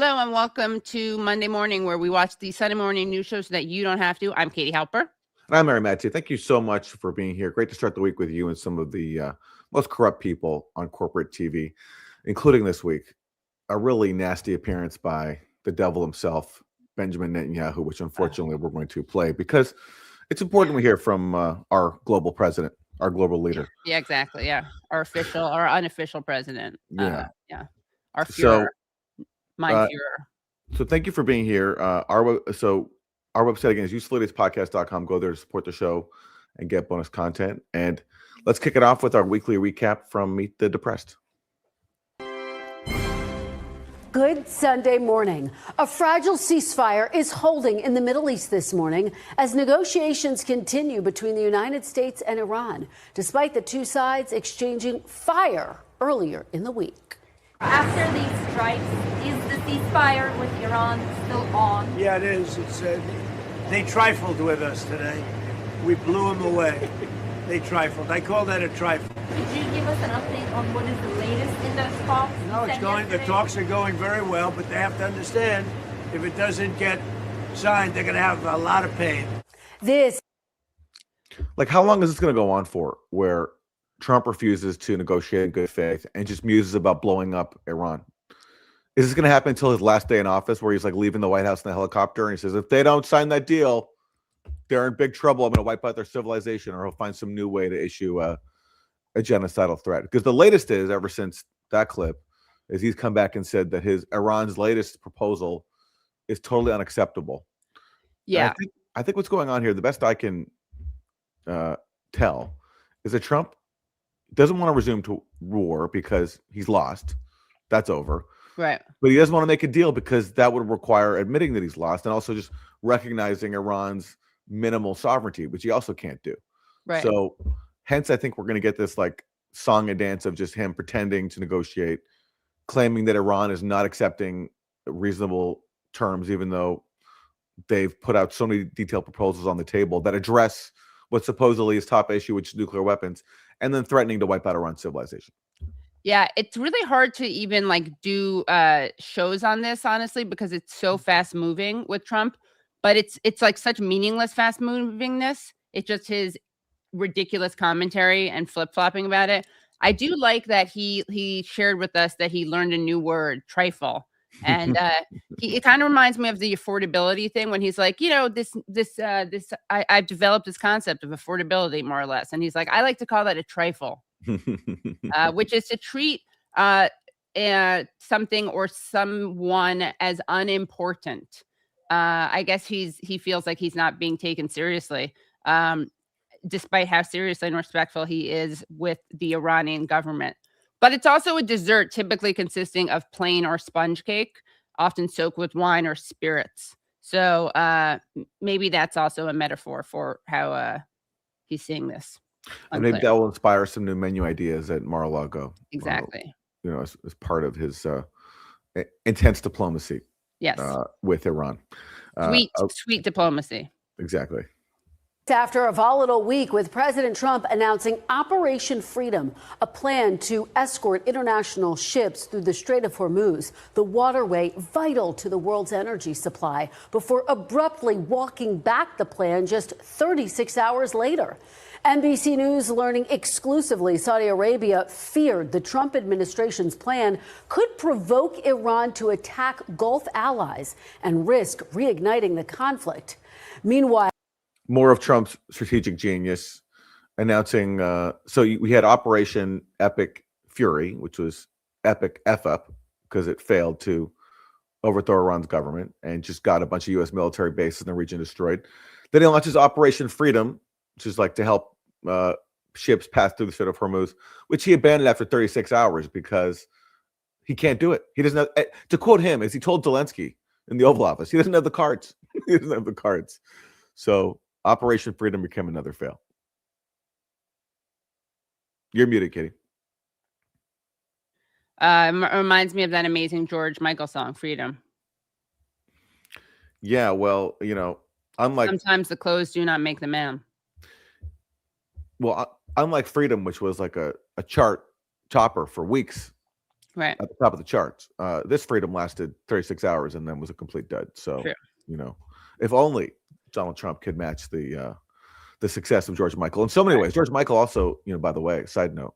Hello and welcome to Monday Morning, where we watch the Sunday morning news show so that you don't have to. I'm Katie Halper. And I'm Maté. Thank you so much for being here. Great to start the week with you and some of the most corrupt people on corporate TV, including this week, a really nasty appearance by the devil himself, Benjamin Netanyahu, which unfortunately we're going to play because it's important we hear from our global president, our global leader. Yeah, exactly. Yeah. Our official, our unofficial president. Yeah. Our Führer. Mein Führer. So thank you for being here. Our website again is usefulidiospodcast.com. Go there to support the show and get bonus content. And let's kick it off with our weekly recap from Meet the Depressed. Good Sunday morning. A fragile ceasefire is holding in the Middle East this morning as negotiations continue between the United States and Iran, despite the two sides exchanging fire earlier in the week. After these strikes, is the ceasefire with Iran still on? Yeah, it is. They trifled with us today. We blew them away. They trifled. I call that a trifle. Could you give us an update on what is the latest in those talks? No, it's going. The talks are going very well, but they have to understand if it doesn't get signed, they're going to have a lot of pain. How long is this going to go on for? Where Trump refuses to negotiate in good faith and just muses about blowing up Iran. Is this going to happen until his last day in office, where he's leaving the White House in a helicopter and he says, if they don't sign that deal, they're in big trouble. I'm going to wipe out their civilization, or he'll find some new way to issue a genocidal threat. Because the latest is, ever since that clip, is he's come back and said that Iran's latest proposal is totally unacceptable. Yeah. I think what's going on here, the best I can tell, is that Trump doesn't want to resume to war because he's lost. That's over. Right. But he doesn't want to make a deal because that would require admitting that he's lost and also just recognizing Iran's minimal sovereignty, which he also can't do. Right. So hence, I think we're going to get this song and dance of just him pretending to negotiate, claiming that Iran is not accepting reasonable terms, even though they've put out so many detailed proposals on the table that address what supposedly is top issue, which is nuclear weapons, and then threatening to wipe out Iran's civilization. Yeah, it's really hard to even do shows on this, honestly, because it's so fast moving with Trump. But it's such meaningless fast movingness. It's just his ridiculous commentary and flip flopping about it. I do like that he shared with us that he learned a new word, trifle. And it kind of reminds me of the affordability thing when he's like, I've developed this concept of affordability, more or less. And he's like, I like to call that a trifle, which is to treat something or someone as unimportant. I guess he feels like he's not being taken seriously, despite how serious and respectful he is with the Iranian government. But it's also a dessert typically consisting of plain or sponge cake, often soaked with wine or spirits. So maybe that's also a metaphor for how he's seeing this. And maybe that will inspire some new menu ideas at Mar-a-Lago. Exactly. As part of his intense diplomacy. Yes. With Iran. Sweet diplomacy. Exactly. After a volatile week with President Trump announcing Operation Freedom, a plan to escort international ships through the Strait of Hormuz, the waterway vital to the world's energy supply, before abruptly walking back the plan just 36 hours later. NBC News learning exclusively Saudi Arabia feared the Trump administration's plan could provoke Iran to attack Gulf allies and risk reigniting the conflict. Meanwhile, more of Trump's strategic genius announcing. We had Operation Epic Fury, which was epic F up because it failed to overthrow Iran's government and just got a bunch of U.S. military bases in the region destroyed. Then he launches Operation Freedom, which is to help ships pass through the Strait of Hormuz, which he abandoned after 36 hours because he can't do it. He doesn't have, to quote him, as he told Zelensky in the Oval Office, he doesn't have the cards. He doesn't have the cards. So Operation Freedom became another fail. You're muted, Katie. Reminds me of that amazing George Michael song, Freedom. Yeah, well, unlike... Sometimes the clothes do not make the man. Well, unlike Freedom, which was a chart topper for weeks Right. at the top of the charts. This freedom lasted 36 hours and then was a complete dud. So, True. If only Donald Trump could match the success of George Michael in so many ways. George Michael also, by the way, side note,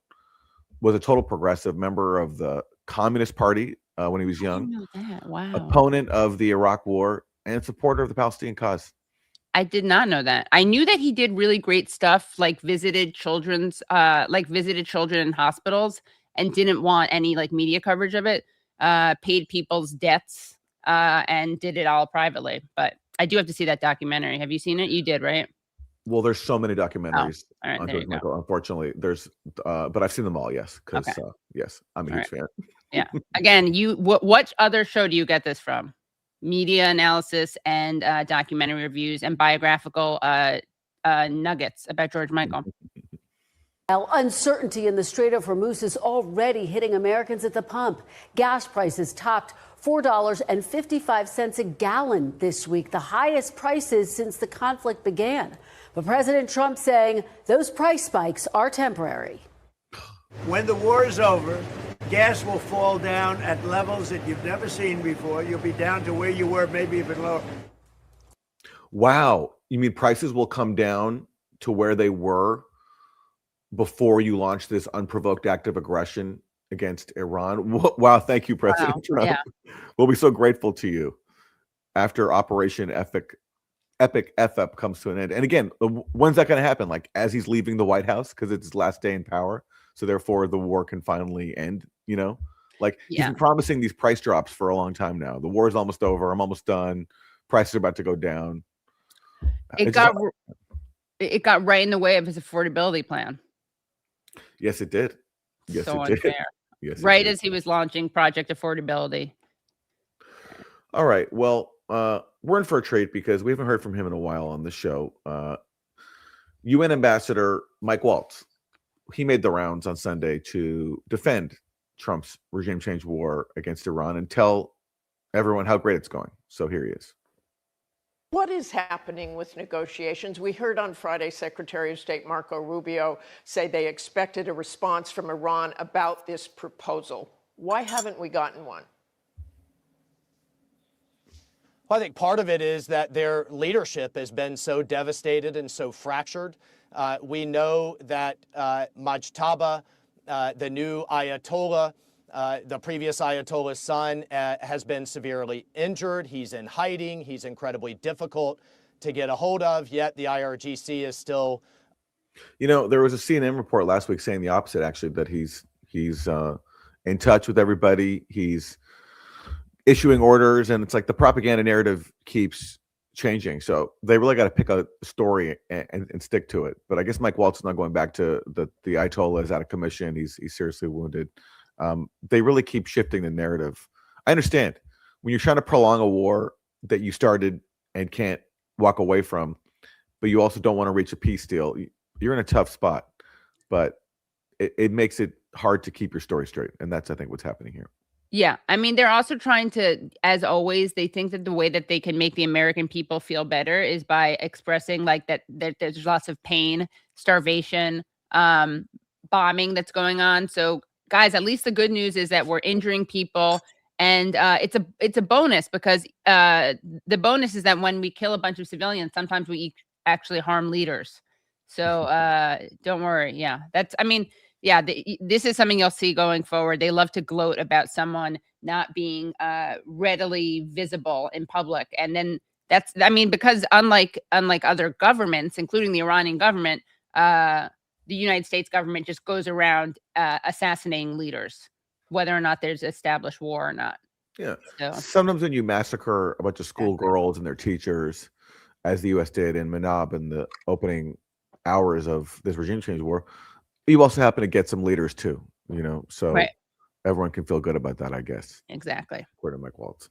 was a total progressive member of the Communist Party when he was I young, didn't know that. Wow. opponent of the Iraq War, and supporter of the Palestinian cause. I did not know that. I knew that he did really great stuff, like visited children in hospitals and didn't want any like media coverage of it, paid people's debts, and did it all privately. But I do have to see that documentary. Have you seen it? You did, right? Well, there's so many documentaries all right, on there George you go. Michael. Unfortunately, there's, but I've seen them all. Yes, because Okay. yes, I'm a All huge fan. Yeah. Again, what other show do you get this from? Media analysis and documentary reviews and biographical nuggets about George Michael. Now, uncertainty in the Strait of Hormuz is already hitting Americans at the pump. Gas prices topped $4.55 a gallon this week, the highest prices since the conflict began. But President Trump saying those price spikes are temporary. When the war is over, gas will fall down at levels that you've never seen before. You'll be down to where you were, maybe even lower. Wow. You mean prices will come down to where they were before you launched this unprovoked act of aggression against Iran? Wow. Thank you, President Trump. Yeah. We'll be so grateful to you after Operation Epic F-Up comes to an end. And again, when's that going to happen? Like as he's leaving the White House because it's his last day in power. So therefore the war can finally end, Like he's been promising these price drops for a long time now. The war is almost over. I'm almost done. Prices are about to go down. It got right in the way of his affordability plan. Yes, it did. Yes, So it did. unfair. Yes, it Right did. as he was launching Project Affordability. All right. Well, we're in for a treat because we haven't heard from him in a while on the show. UN Ambassador Mike Waltz, he made the rounds on Sunday to defend Trump's regime change war against Iran and tell everyone how great it's going. So here he is. What is happening with negotiations? We heard on Friday Secretary of State Marco Rubio say they expected a response from Iran about this proposal. Why haven't we gotten one? Well, I think part of it is that their leadership has been so devastated and so fractured. We know that Mujtaba, the new Ayatollah, the previous Ayatollah's son, has been severely injured. He's in hiding. He's incredibly difficult to get a hold of, yet the IRGC is still... There was a CNN report last week saying the opposite, actually, that he's in touch with everybody. He's issuing orders, and it's like the propaganda narrative keeps changing. So they really got to pick a story and stick to it. But I guess Mike Waltz is not going back to the Ayatollah is out of commission. He's seriously wounded. They really keep shifting the narrative. I understand when you're trying to prolong a war that you started and can't walk away from, but you also don't want to reach a peace deal. You're in a tough spot, but it makes it hard to keep your story straight. And that's, I think, what's happening here. Yeah. I mean, they're also trying to, as always, they think that the way that they can make the American people feel better is by expressing like that there's lots of pain, starvation, bombing that's going on. So guys, at least the good news is that we're injuring people. And it's a bonus because the bonus is that when we kill a bunch of civilians, sometimes we actually harm leaders. So don't worry. Yeah, this is something you'll see going forward. They love to gloat about someone not being readily visible in public. And then because unlike other governments, including the Iranian government, the United States government just goes around assassinating leaders, whether or not there's established war or not. Yeah. So. Sometimes when you massacre a bunch of schoolgirls and their teachers, as the U.S. did in Manab in the opening hours of this regime change war, you also happen to get some leaders too, so right. Everyone can feel good about that, I guess. Exactly. According to Mike Waltz.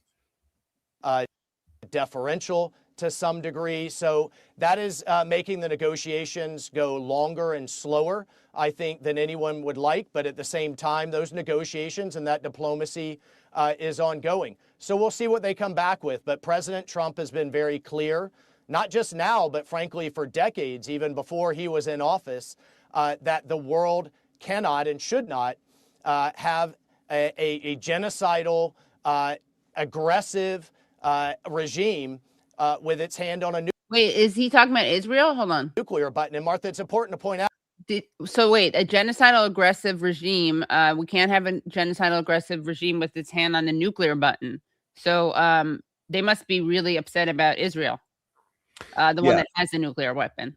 Deferential to some degree. So that is making the negotiations go longer and slower, I think, than anyone would like. But at the same time, those negotiations and that diplomacy is ongoing. So we'll see what they come back with. But President Trump has been very clear, not just now, but frankly, for decades, even before he was in office, that the world cannot and should not have a genocidal, aggressive regime with its hand on a Wait, is he talking about Israel? Hold on. nuclear button. And Martha, it's important to point out. So wait, a genocidal aggressive regime. We can't have a genocidal aggressive regime with its hand on the nuclear button. So they must be really upset about Israel, the one that has the nuclear weapon.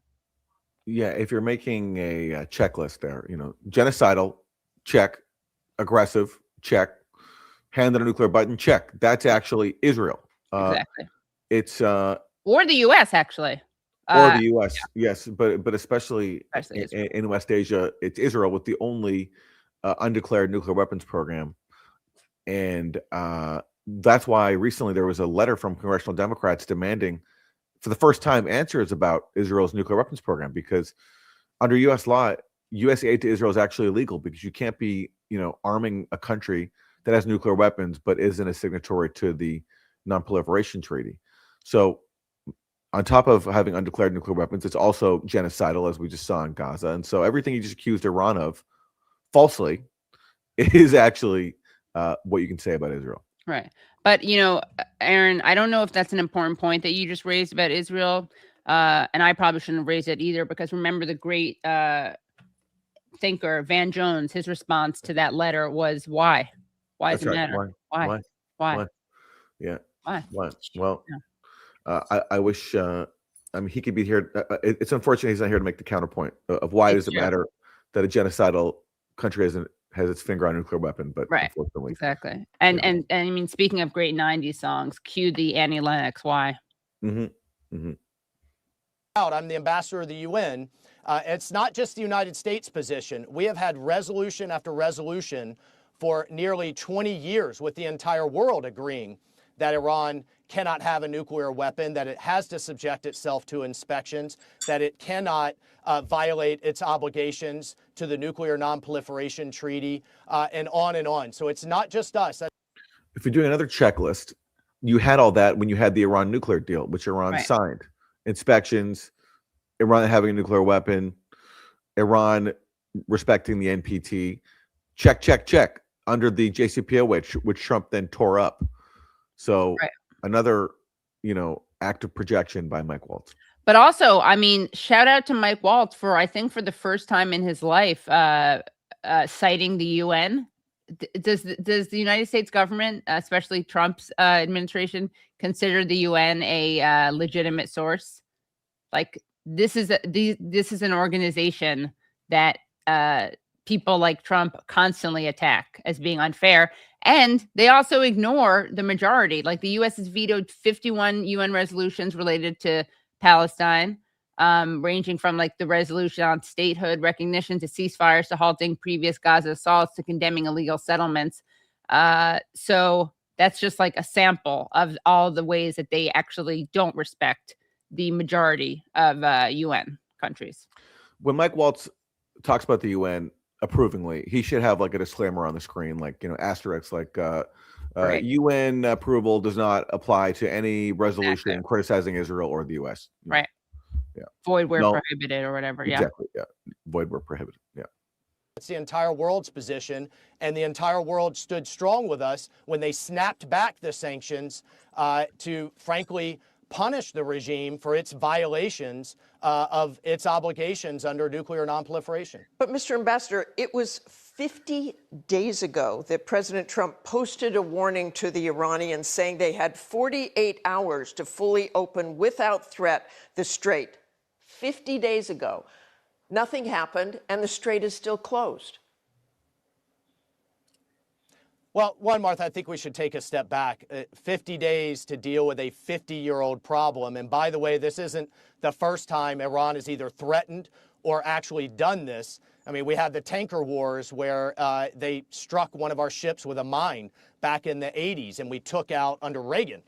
Yeah, if you're making a checklist there, genocidal, check, aggressive, check, hand on a nuclear button, check. That's actually Israel. Exactly. It's or the U.S. actually. Or the U.S. Yes, but especially Israel. in West Asia, it's Israel with the only undeclared nuclear weapons program, and that's why recently there was a letter from congressional Democrats demanding, for the first time, answers about Israel's nuclear weapons program, because under U.S. law, U.S. aid to Israel is actually illegal, because you can't be, arming a country that has nuclear weapons but isn't a signatory to the Non-Proliferation Treaty. So, on top of having undeclared nuclear weapons, it's also genocidal, as we just saw in Gaza. And so everything you just accused Iran of, falsely, is actually what you can say about Israel. Right. But, Aaron, I don't know if that's an important point that you just raised about Israel. And I probably shouldn't have raised it either, because remember the great thinker, Van Jones, his response to that letter was, why? Why does it matter? Why? Yeah. Why? Well, I wish, he could be here. It's unfortunate he's not here to make the counterpoint of why does it matter that a genocidal country has its finger on a nuclear weapon, but unfortunately. Exactly. And I mean, speaking of great 90s songs, cue the Annie Lennox, why? I'm the ambassador of the UN. It's not just the United States position. We have had resolution after resolution for nearly 20 years with the entire world agreeing that Iran cannot have a nuclear weapon, that it has to subject itself to inspections, that it cannot violate its obligations to the Nuclear Non-Proliferation Treaty, and on and on. So it's not just us. If you're doing another checklist, you had all that when you had the Iran nuclear deal, which Iran signed. Inspections, Iran having a nuclear weapon, Iran respecting the NPT, check, under the JCPOA, which Trump then tore up. So another, act of projection by Mike Waltz. But also, I mean, shout out to Mike Waltz for, I think for the first time in his life, citing the UN. Does the United States government, especially Trump's administration, consider the UN a legitimate source? Like, this is an organization that people like Trump constantly attack as being unfair. And they also ignore the majority. Like, the U.S. has vetoed 51 UN resolutions related to Palestine, ranging from like the resolution on statehood recognition to ceasefires to halting previous Gaza assaults to condemning illegal settlements. So that's just like a sample of all the ways that they actually don't respect the majority of UN countries. When Mike Waltz talks about the UN approvingly, he should have like a disclaimer on the screen, like, asterisk, like UN approval does not apply to any resolution criticizing Israel or the US. Right. Yeah. Void where prohibited or whatever. Exactly. Yeah. Void where prohibited. Yeah. It's the entire world's position, and the entire world stood strong with us when they snapped back the sanctions to, frankly, punish the regime for its violations of its obligations under nuclear nonproliferation. But, Mr. Ambassador, it was 50 days ago that President Trump posted a warning to the Iranians saying they had 48 hours to fully open without threat the strait. 50 days ago. Nothing happened, and the strait is still closed. Well, one, Martha, I think we should take a step back. 50 days to deal with a 50-year-old problem. And by the way, this isn't the first time Iran has either threatened or actually done this. I mean, we had the tanker wars where they struck one of our ships with a mine back in the 80s, and we took out, under Reagan,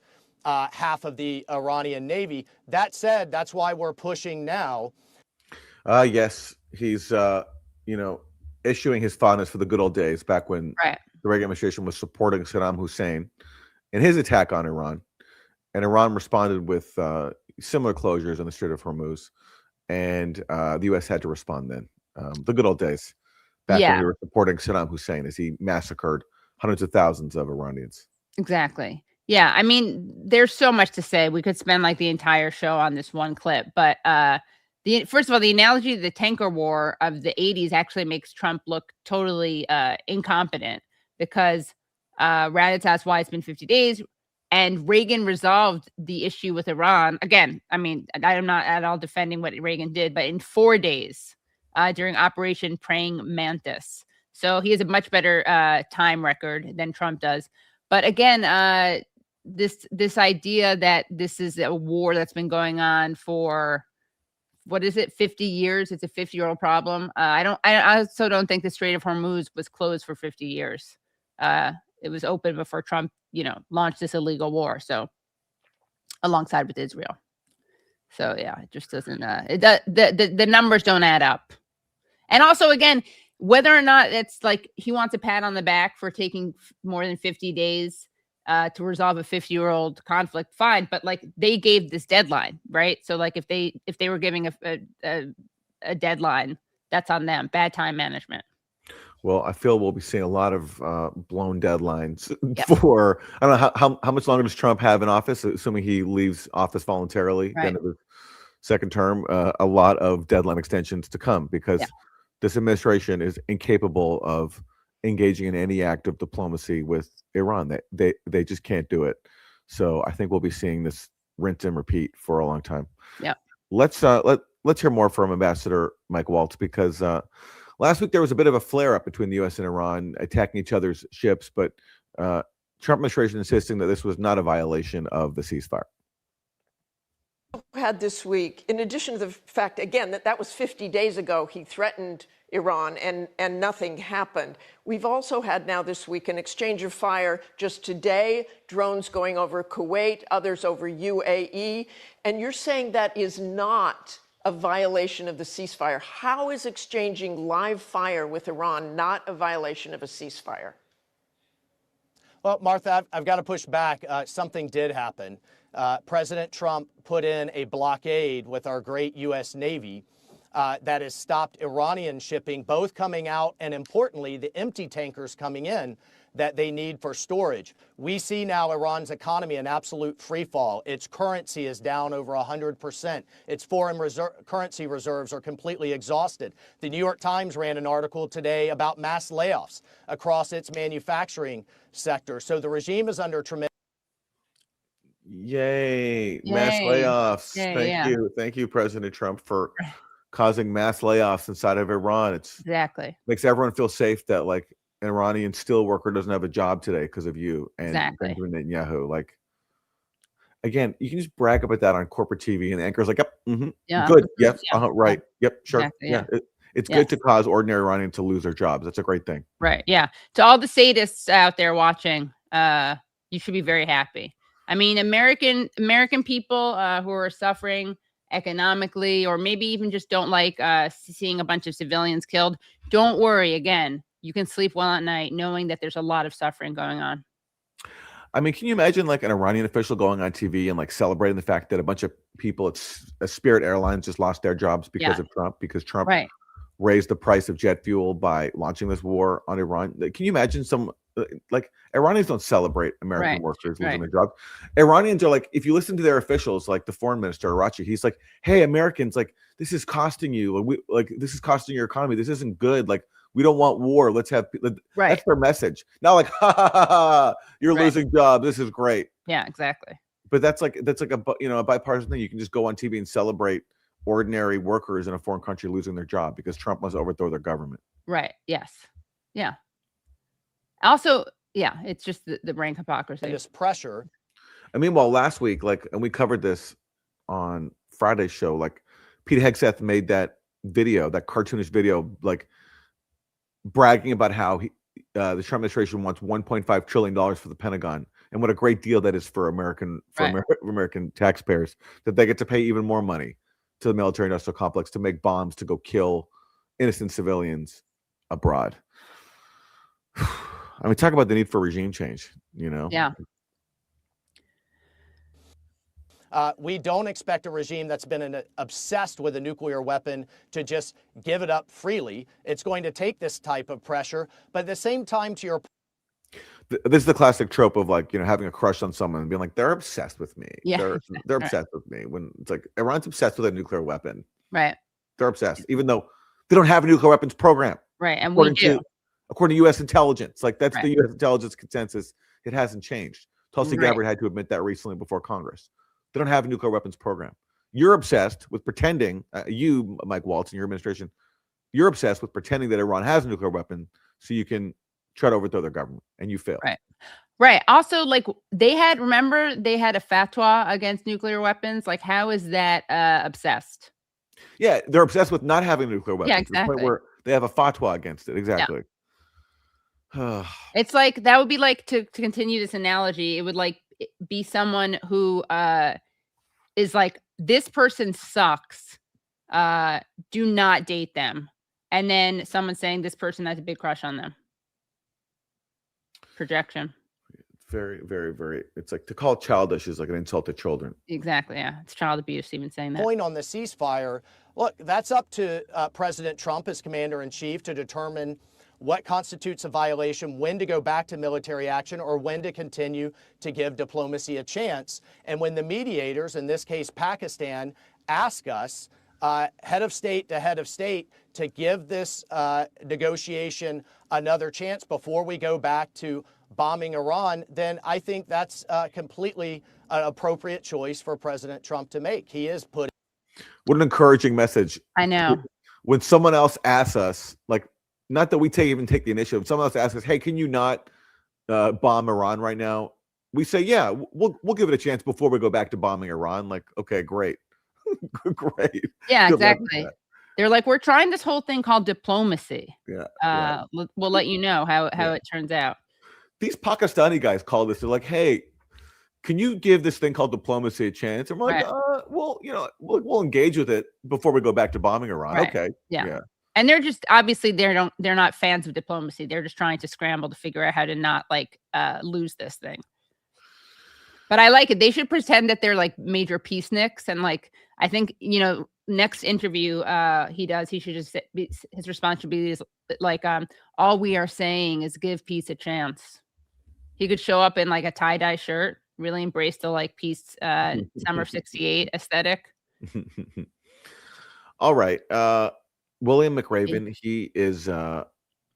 half of the Iranian Navy. That said, that's why we're pushing now. Yes, he's, issuing his fondness for the good old days back when the Reagan administration was supporting Saddam Hussein in his attack on Iran. And Iran responded with similar closures on the Strait of Hormuz. And the U.S. had to respond then. The good old days back when we were supporting Saddam Hussein as he massacred hundreds of thousands of Iranians. Exactly. Yeah. I mean, there's so much to say. We could spend like the entire show on this one clip, but first of all, the analogy of the tanker war of the 80s actually makes Trump look totally incompetent, because Raditz asked why it's been 50 days, and Reagan resolved the issue with Iran. Again, I mean, I'm not at all defending what Reagan did, but in 4 days during Operation Praying Mantis. So he has a much better time record than Trump does. But again, this idea that this is a war that's been going on for, what is it, 50 years? It's a 50-year-old problem. I also don't think the Strait of Hormuz was closed for 50 years. It was open before Trump, launched this illegal war. So alongside with Israel. So yeah, it just doesn't, the numbers don't add up. And also, again, whether or not it's like he wants a pat on the back for taking more than 50 days to resolve a 50-year-old conflict, fine. But like, they gave this deadline, right? So like, if they were giving a deadline, that's on them. Bad time management. Well, I feel we'll be seeing a lot of blown deadlines for, I don't know, how much longer does Trump have in office, assuming he leaves office voluntarily at the end of his second term. A lot of deadline extensions to come, because this administration is incapable of engaging in any act of diplomacy with Iran. They just can't do it. So I think we'll be seeing this rinse and repeat for a long time. Yeah. Let's hear more from Ambassador Mike Waltz, because last week there was a bit of a flare-up between the U.S. and Iran, attacking each other's ships, but Trump administration insisting that this was not a violation of the ceasefire. Had this week, in addition to the fact, again, that was 50 days ago, he threatened Iran and nothing happened. We've also had now this week an exchange of fire just today, drones going over Kuwait, others over UAE, and you're saying that is not a violation of the ceasefire. How is exchanging live fire with Iran not a violation of a ceasefire? Well, Martha, I've got to push back. Something did happen. President Trump put in a blockade with our great U.S. Navy that has stopped Iranian shipping, both coming out and, importantly, the empty tankers coming in that they need for storage. We see now Iran's economy in absolute free fall. Its currency is down over 100%. Its foreign currency reserves are completely exhausted. The New York Times ran an article today about mass layoffs across its manufacturing sector. So the regime is under tremendous. Yay. Mass layoffs. Thank you, President Trump, for causing mass layoffs inside of Iran. Exactly. Makes everyone feel safe that like an Iranian steel worker doesn't have a job today because of you and Benjamin Netanyahu. Like, again, you can just brag about that on corporate TV, and the anchor's like, yep, good, yes, right, yep, sure, exactly, it's good to cause ordinary Iranians to lose their jobs. That's a great thing, right? Yeah. To all the sadists out there watching, you should be very happy. I mean, American people who are suffering economically, or maybe even just don't like seeing a bunch of civilians killed, don't worry. Again, you can sleep well at night knowing that there's a lot of suffering going on. I mean, can you imagine like an Iranian official going on TV and like celebrating the fact that a bunch of people at Spirit Airlines just lost their jobs because of Trump, because Trump raised the price of jet fuel by launching this war on Iran? Can you imagine some, like, Iranians don't celebrate American workers losing their jobs. Iranians are like, if you listen to their officials, like the foreign minister, Arachi, he's like, hey, Americans, like, this is costing you. This is costing your economy. This isn't good. Like, we don't want war. Let's have, that's their message. Not like, you're losing jobs. This is great. Yeah, exactly. But that's like a bipartisan thing. You can just go on TV and celebrate ordinary workers in a foreign country losing their job because Trump wants to overthrow their government. Right. Yes. Yeah. Also, yeah, it's just the rank hypocrisy. And this pressure. And meanwhile, last week, and we covered this on Friday's show, like Pete Hegseth made that video, that cartoonish video, like bragging about how the Trump administration wants $1.5 trillion for the Pentagon, and what a great deal that is for American taxpayers, that they get to pay even more money to the military-industrial complex to make bombs to go kill innocent civilians abroad. I mean, talk about the need for regime change, Yeah. We don't expect a regime that's been obsessed with a nuclear weapon to just give it up freely. It's going to take this type of pressure. But at the same time, to your this is the classic trope of like, having a crush on someone and being like, they're obsessed with me. Yeah, They're exactly. obsessed with me. When it's like Iran's obsessed with a nuclear weapon. Right. They're obsessed, even though they don't have a nuclear weapons program. Right. And we do. According to U.S. intelligence. Like that's Right. the U.S. intelligence consensus. It hasn't changed. Tulsi Right. Gabbard had to admit that recently before Congress. They don't have a nuclear weapons program. You're obsessed with pretending, you, Mike Waltz, and your administration, you're obsessed with pretending that Iran has a nuclear weapon so you can try to overthrow their government, and you fail. Right. Right. Also, like remember they had a fatwa against nuclear weapons. Like, how is that obsessed? Yeah, they're obsessed with not having nuclear weapons. Yeah, To the point exactly. where they have a fatwa against it. Exactly. It's like that would be like to continue this analogy. It would like be someone who is like, this person sucks. Do not date them. And then someone saying this person has a big crush on them. Projection. Very, very, very. It's like to call it childish is like an insult to children. Exactly. Yeah. It's child abuse even saying that. Point on the ceasefire. Look, that's up to President Trump as commander in chief to determine what constitutes a violation, when to go back to military action, or when to continue to give diplomacy a chance. And when the mediators, in this case Pakistan, ask us, head of state to head of state, to give this negotiation another chance before we go back to bombing Iran, then I think that's completely an appropriate choice for President Trump to make. He is putting. What an encouraging message. I know. When someone else asks us, like, not that we even take the initiative, someone else asks us, hey, can you not bomb Iran right now? We say, yeah, we'll give it a chance before we go back to bombing Iran. Like, okay, great. Great. Yeah, Good luck with exactly. that. They're like, we're trying this whole thing called diplomacy. Yeah. We'll let you know how it turns out. These Pakistani guys call this. They're like, hey, can you give this thing called diplomacy a chance? And we're like, well, we'll engage with it before we go back to bombing Iran. Right. Okay. Yeah. And they're just obviously they're not fans of diplomacy. They're just trying to scramble to figure out how to not like lose this thing. But I like it. They should pretend that they're like major peaceniks, and like I think next interview he should just his response should be like all we are saying is give peace a chance. He could show up in like a tie-dye shirt, really embrace the like peace summer '68 aesthetic. All right. William McRaven, he is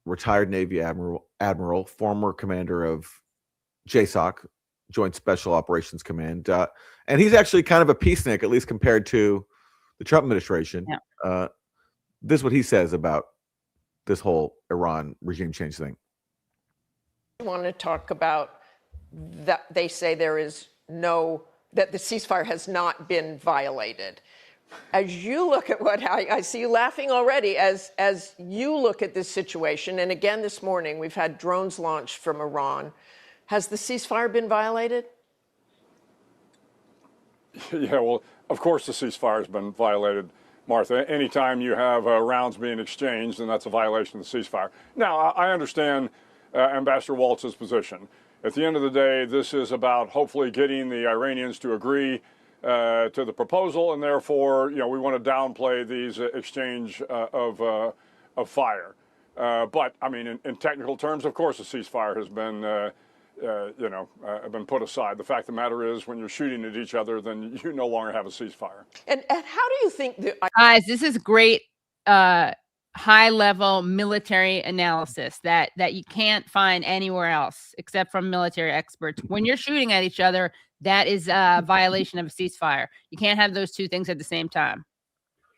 retired Navy admiral, former commander of JSOC, Joint Special Operations Command. And he's actually kind of a peacenik, at least compared to the Trump administration. Yeah. This is what he says about this whole Iran regime change thing. I want to talk about that. They say that the ceasefire has not been violated. As you look at I see you laughing already, as you look at this situation, and again this morning we've had drones launched from Iran, has the ceasefire been violated? Yeah, well, of course the ceasefire has been violated, Martha. Anytime you have rounds being exchanged, then that's a violation of the ceasefire. Now, I understand Ambassador Waltz's position. At the end of the day, this is about hopefully getting the Iranians to agree to the proposal, and therefore, we want to downplay these exchange of fire. But I mean, in technical terms, of course, the ceasefire has been, been put aside. The fact of the matter is, when you're shooting at each other, then you no longer have a ceasefire. And how do you think guys? This is great, high-level military analysis that you can't find anywhere else except from military experts. When you're shooting at each other, that is a violation of a ceasefire. You can't have those two things at the same time.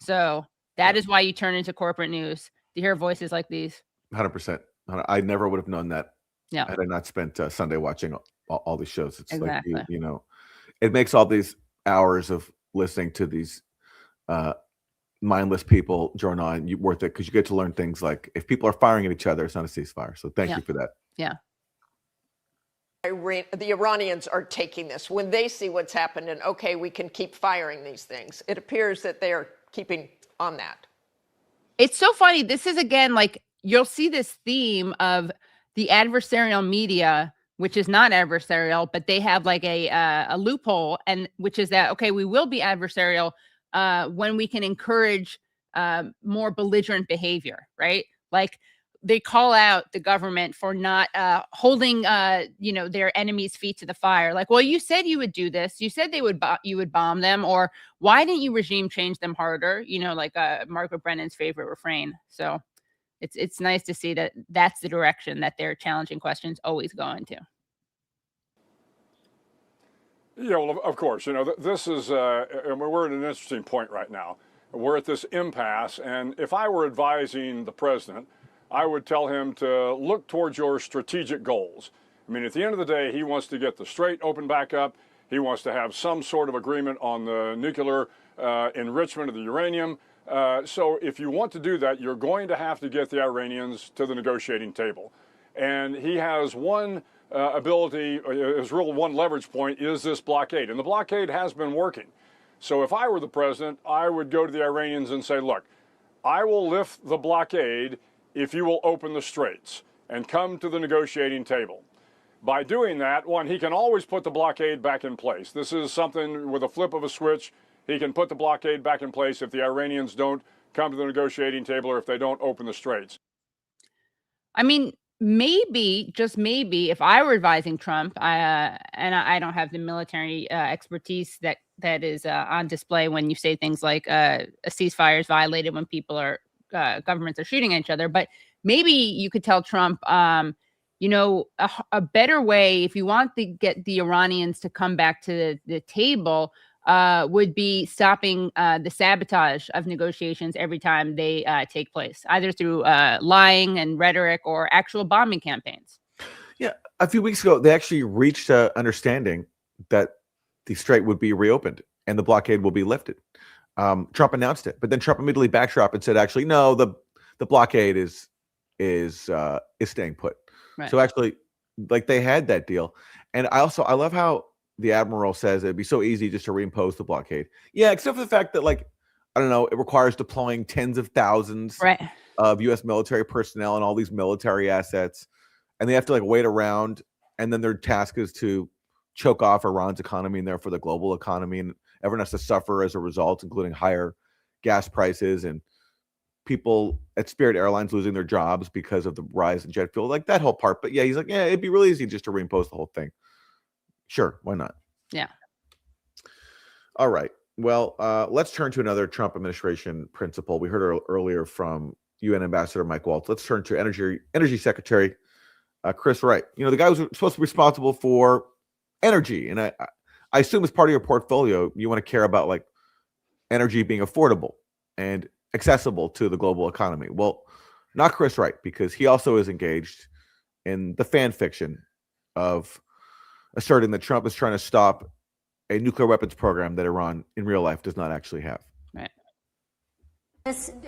So that is why you turn into corporate news to hear voices like these. 100%. I never would have known that. Yeah. Had I not spent Sunday watching all these shows. It's exactly. like, it makes all these hours of listening to these mindless people drone on worth it, because you get to learn things like if people are firing at each other, it's not a ceasefire. So thank you for that. Yeah. The Iranians are taking this when they see what's happened and, okay, we can keep firing these things. It appears that they are keeping on that. It's so funny. This is, again, like you'll see this theme of the adversarial media, which is not adversarial, but they have like a loophole, and which is that, okay, we will be adversarial when we can encourage more belligerent behavior, right? Like they call out the government for not holding their enemies' feet to the fire. Like, well, you said you would do this. You said you would bomb them, or why didn't you regime change them harder? Like Margaret Brennan's favorite refrain. So it's nice to see that that's the direction that their challenging questions always go into. Yeah, well, of course, this is, we're at an interesting point right now. We're at this impasse, and if I were advising the president, I would tell him to look towards your strategic goals. I mean, at the end of the day, he wants to get the strait open back up. He wants to have some sort of agreement on the nuclear enrichment of the uranium. So if you want to do that, you're going to have to get the Iranians to the negotiating table. And he has one ability, his real one leverage point is this blockade. And the blockade has been working. So if I were the president, I would go to the Iranians and say, look, I will lift the blockade if you will open the straits and come to the negotiating table. By doing that, one, he can always put the blockade back in place. This is something with a flip of a switch. He can put the blockade back in place if the Iranians don't come to the negotiating table or if they don't open the straits. I mean, maybe, just maybe, if I were advising Trump, and I don't have the military expertise that is on display when you say things like a ceasefire is violated when people are governments are shooting at each other, but maybe you could tell Trump, a better way, if you want to get the Iranians to come back to the table, would be stopping the sabotage of negotiations every time they take place, either through lying and rhetoric or actual bombing campaigns. Yeah, a few weeks ago, they actually reached an understanding that the strait would be reopened and the blockade will be lifted. Trump announced it, but then Trump immediately backdropped and said, actually, no, the blockade is staying put. Right. So actually, like, they had that deal. And I love how the admiral says it'd be so easy just to reimpose the blockade. Yeah, except for the fact that, like, I don't know, it requires deploying tens of thousands of U.S. military personnel and all these military assets, and they have to, like, wait around, and then their task is to choke off Iran's economy and therefore the global economy, and everyone has to suffer as a result, including higher gas prices and people at Spirit Airlines losing their jobs because of the rise in jet fuel, like that whole part. But yeah, he's like, yeah, it'd be really easy just to reimpose the whole thing. Sure, why not? Yeah. All right. Well, let's turn to another Trump administration principle. We heard earlier from UN Ambassador Mike Waltz. Let's turn to Energy Secretary Chris Wright. The guy who's supposed to be responsible for energy, and I assume as part of your portfolio, you want to care about, like, energy being affordable and accessible to the global economy. Well, not Chris Wright, because he also is engaged in the fan fiction of asserting that Trump is trying to stop a nuclear weapons program that Iran in real life does not actually have. Right.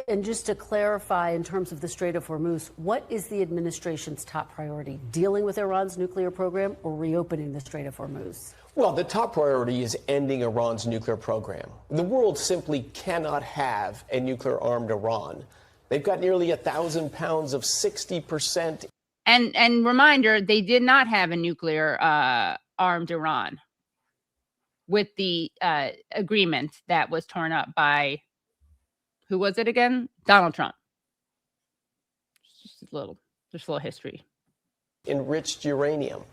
And just to clarify, in terms of the Strait of Hormuz, what is the administration's top priority? Dealing with Iran's nuclear program or reopening the Strait of Hormuz? Well, the top priority is ending Iran's nuclear program. The world simply cannot have a nuclear-armed Iran. They've got nearly 1,000 pounds of 60%. And reminder, they did not have a nuclear armed Iran with the agreement that was torn up by, who was it again? Donald Trump. Just a little history. Enriched uranium.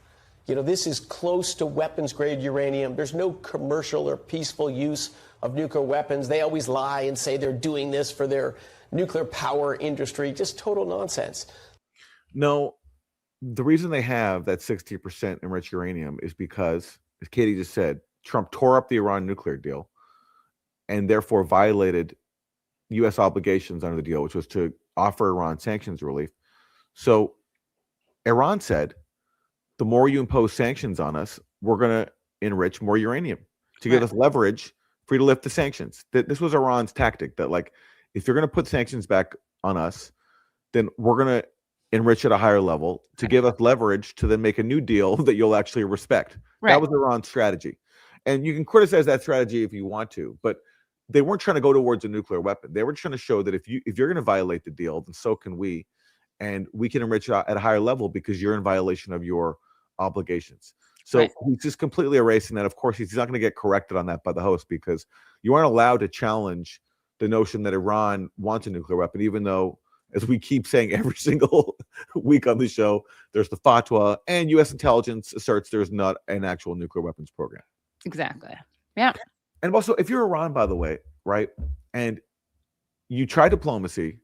This is close to weapons-grade uranium. There's no commercial or peaceful use of nuclear weapons. They always lie and say they're doing this for their nuclear power industry. Just total nonsense. No, the reason they have that 60% enriched uranium is because, as Katie just said, Trump tore up the Iran nuclear deal and therefore violated U.S. obligations under the deal, which was to offer Iran sanctions relief. So Iran said, the more you impose sanctions on us, we're going to enrich more uranium to give us leverage for you to lift the sanctions. This was Iran's tactic, that, like, if you're going to put sanctions back on us, then we're going to enrich at a higher level to give us leverage to then make a new deal that you'll actually respect. That was Iran's strategy. And you can criticize that strategy if you want to, but they weren't trying to go towards a nuclear weapon. They were trying to show that if you're going to violate the deal, then so can we, and we can enrich at a higher level because you're in violation of your obligations. So he's just completely erasing that. Of course, he's not going to get corrected on that by the host, because you aren't allowed to challenge the notion that Iran wants a nuclear weapon, even though as we keep saying every single week on the show, there's the fatwa, and U.S. intelligence asserts there's not an actual nuclear weapons program. Exactly. Yeah. And also, if you're Iran, by the way, right, and you try diplomacy,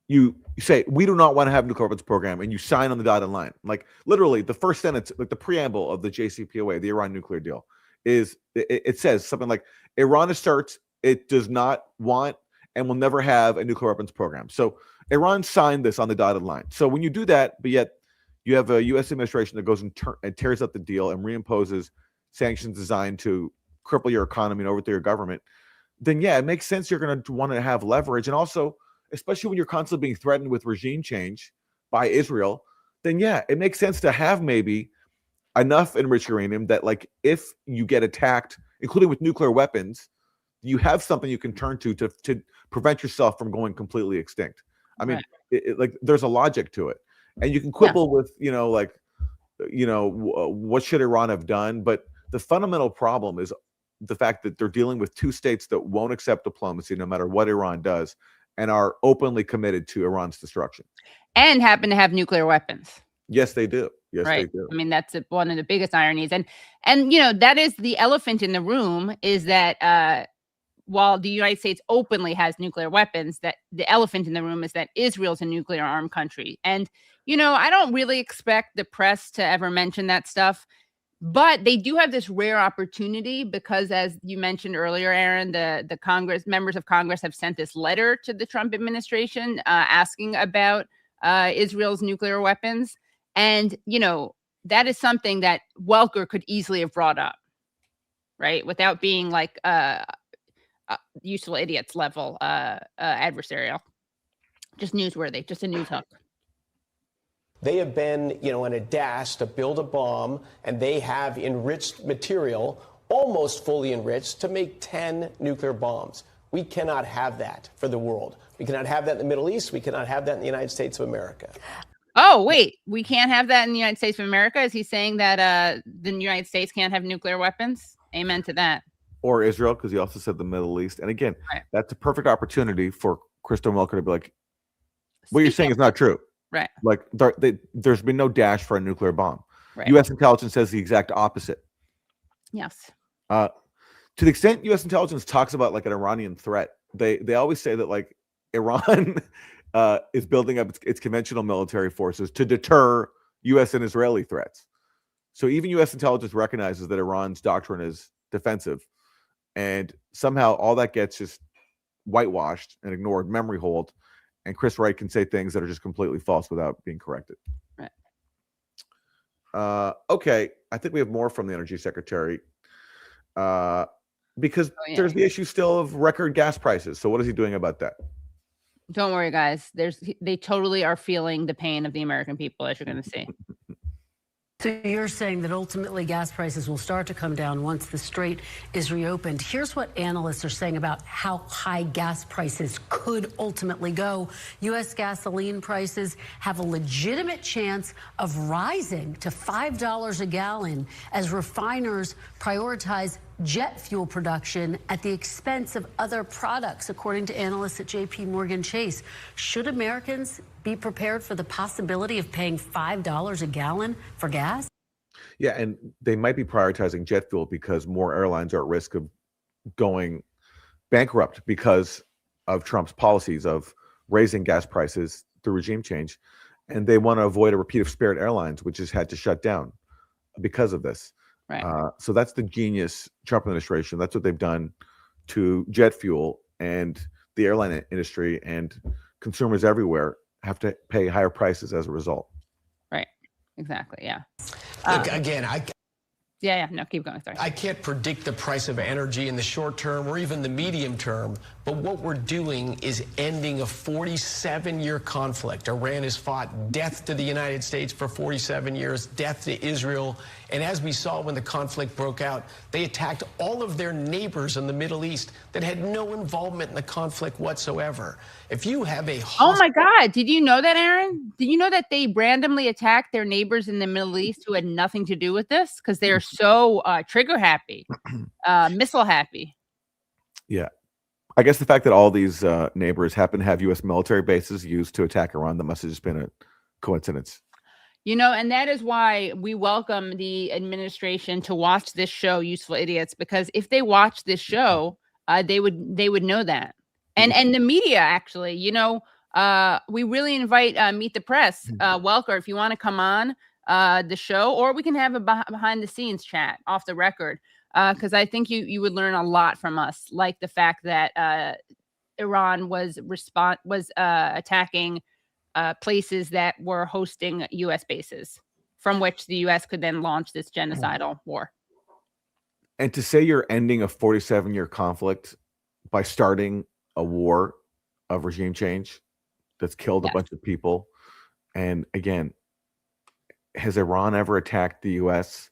you say, we do not want to have a nuclear weapons program, and you sign on the dotted line. Like, literally, the first sentence, like the preamble of the JCPOA, the Iran nuclear deal, is it says something like, Iran asserts it does not want and will never have a nuclear weapons program. So Iran signed this on the dotted line. So when you do that, but yet you have a U.S. administration that goes and tears up the deal and reimposes sanctions designed to cripple your economy and overthrow your government, then yeah, it makes sense you're going to want to have leverage. And also, especially when you're constantly being threatened with regime change by Israel, then yeah, it makes sense to have maybe enough enriched uranium that, like, if you get attacked, including with nuclear weapons, you have something you can turn to prevent yourself from going completely extinct. I mean, Right. like, there's a logic to it. And you can quibble with, what should Iran have done? But the fundamental problem is the fact that they're dealing with two states that won't accept diplomacy no matter what Iran does, and are openly committed to Iran's destruction. And happen to have nuclear weapons. Yes, they do. Yes, Right. they do. I mean, that's one of the biggest ironies. And that is the elephant in the room, is that while the United States openly has nuclear weapons, that the elephant in the room is that Israel's a nuclear armed country. And, I don't really expect the press to ever mention that stuff, but they do have this rare opportunity because, as you mentioned earlier, Aaron, the Congress members of Congress have sent this letter to the Trump administration asking about Israel's nuclear weapons. And, that is something that Welker could easily have brought up, right? Without being like useful idiots level adversarial. Just newsworthy, just a news hook. They have been, in a dash to build a bomb, and they have enriched material, almost fully enriched, to make 10 nuclear bombs. We cannot have that for the world. We cannot have that in the Middle East. We cannot have that in the United States of America. Oh, wait, we can't have that in the United States of America? Is he saying that the United States can't have nuclear weapons? Amen to that. Or Israel, because he also said the Middle East. And again, Right. that's a perfect opportunity for Kristen Welker to be like, what you're saying is not true. Right. Like, there's been no dash for a nuclear bomb. Right. U.S. intelligence says the exact opposite. Yes. To the extent U.S. intelligence talks about like an Iranian threat, they always say that like Iran is building up its conventional military forces to deter U.S. and Israeli threats. So even U.S. intelligence recognizes that Iran's doctrine is defensive, and somehow all that gets just whitewashed and ignored, memory hold, and Chris Wright can say things that are just completely false without being corrected. Right. Okay, I think we have more from the Energy Secretary because there's the issue still of record gas prices. So what is he doing about that? Don't worry, guys. They totally are feeling the pain of the American people, as you're going to see. So you're saying that ultimately gas prices will start to come down once the strait is reopened. Here's what analysts are saying about how high gas prices could ultimately go. U.S. gasoline prices have a legitimate chance of rising to $5 a gallon as refiners prioritize jet fuel production at the expense of other products, according to analysts at J.P. Morgan Chase. Should Americans be prepared for the possibility of paying $5 a gallon for gas? Yeah, and they might be prioritizing jet fuel because more airlines are at risk of going bankrupt because of Trump's policies of raising gas prices through regime change. And they want to avoid a repeat of Spirit Airlines, which has had to shut down because of this. Right. So that's the genius Trump administration. That's what they've done to jet fuel, and the airline industry and consumers everywhere have to pay higher prices as a result. Right. Exactly. Yeah. Look, again, Yeah. No, keep going. Sorry. I can't predict the price of energy in the short term or even the medium term, but what we're doing is ending a 47-year conflict. Iran has fought death to the United States for 47 years, death to Israel. And as we saw when the conflict broke out, they attacked all of their neighbors in the Middle East that had no involvement in the conflict whatsoever. If you have a Oh my God. Did you know that, Aaron? Did you know that they randomly attacked their neighbors in the Middle East who had nothing to do with this? Because they are so trigger happy, missile happy. Yeah. I guess the fact that all these neighbors happen to have U.S. military bases used to attack Iran, that must have just been a coincidence. And that is why we welcome the administration to watch this show, Useful Idiots, because if they watch this show, they would know that. And the media, actually, we really invite Meet the Press, Welker, if you want to come on the show, or we can have a behind the scenes chat off the record, because I think you would learn a lot from us, like the fact that Iran was attacking places that were hosting U.S. bases, from which the U.S. could then launch this genocidal war. And to say you're ending a 47-year conflict by starting a war of regime change that's killed a bunch of people. And again, has Iran ever attacked the U.S.?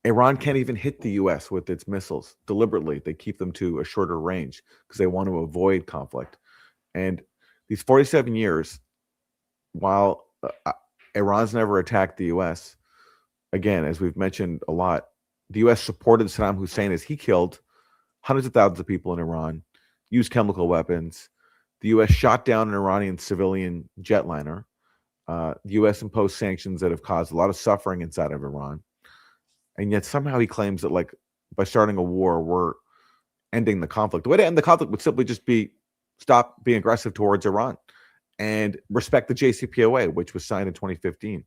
Iran can't even hit the U.S. with its missiles deliberately. They keep them to a shorter range because they want to avoid conflict. And these 47 years, while Iran's never attacked the U.S., again, as we've mentioned a lot, the U.S. supported Saddam Hussein as he killed hundreds of thousands of people in Iran, used chemical weapons. The U.S. shot down an Iranian civilian jetliner. The U.S. imposed sanctions that have caused a lot of suffering inside of Iran. And yet somehow he claims that, like, by starting a war, we're ending the conflict. The way to end the conflict would simply just be stop being aggressive towards Iran and respect the JCPOA, which was signed in 2015,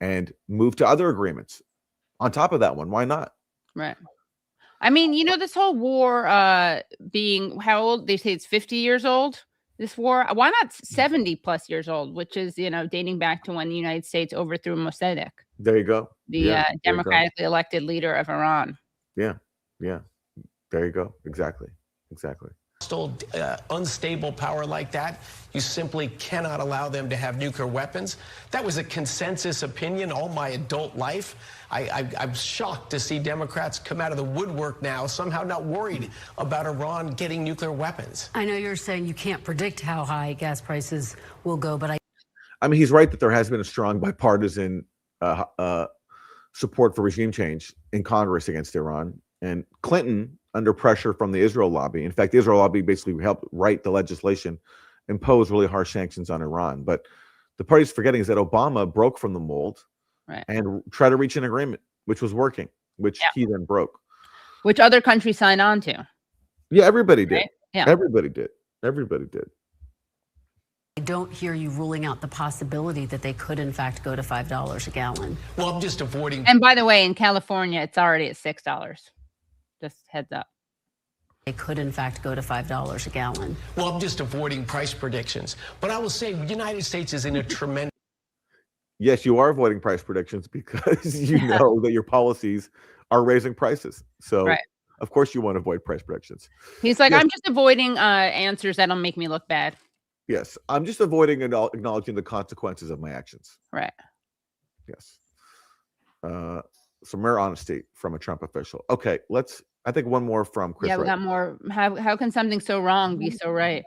and move to other agreements on top of that one. Why not? Right. I mean, this whole war being, how old? They say it's 50 years old, this war. Why not 70 plus years old, which is, dating back to when the United States overthrew Mossadegh. There you go. The democratically elected leader of Iran. Yeah. Yeah. There you go. Exactly. Unstable power like that, you simply cannot allow them to have nuclear weapons. That was a consensus opinion all my adult life. I'm shocked to see Democrats come out of the woodwork now, somehow not worried about Iran getting nuclear weapons. I know you're saying you can't predict how high gas prices will go, but I mean, he's right that there has been a strong bipartisan support for regime change in Congress against Iran. And Clinton, under pressure from the Israel lobby, in fact, the Israel lobby basically helped write the legislation, impose really harsh sanctions on Iran. But the party's forgetting is that Obama broke from the mold and tried to reach an agreement, which was working, which he then broke. Which other countries signed on to. Yeah, everybody did. Right? Yeah. Everybody did. I don't hear you ruling out the possibility that they could, in fact, go to $5 a gallon. Well, I'm just avoiding. And by the way, in California, it's already at $6. Just heads up. They could, in fact, go to $5 a gallon. Well, I'm just avoiding price predictions. But I will say the United States is in a tremendous. Yes, you are avoiding price predictions because you know that your policies are raising prices. So, of course, you want to avoid price predictions. He's like, I'm just avoiding answers that'll make me look bad. Yes, I'm just avoiding acknowledging the consequences of my actions. Right. Yes. Some rare honesty from a Trump official. Okay, I think one more from Chris. Yeah, we Wright. got more. How can something so wrong be so right?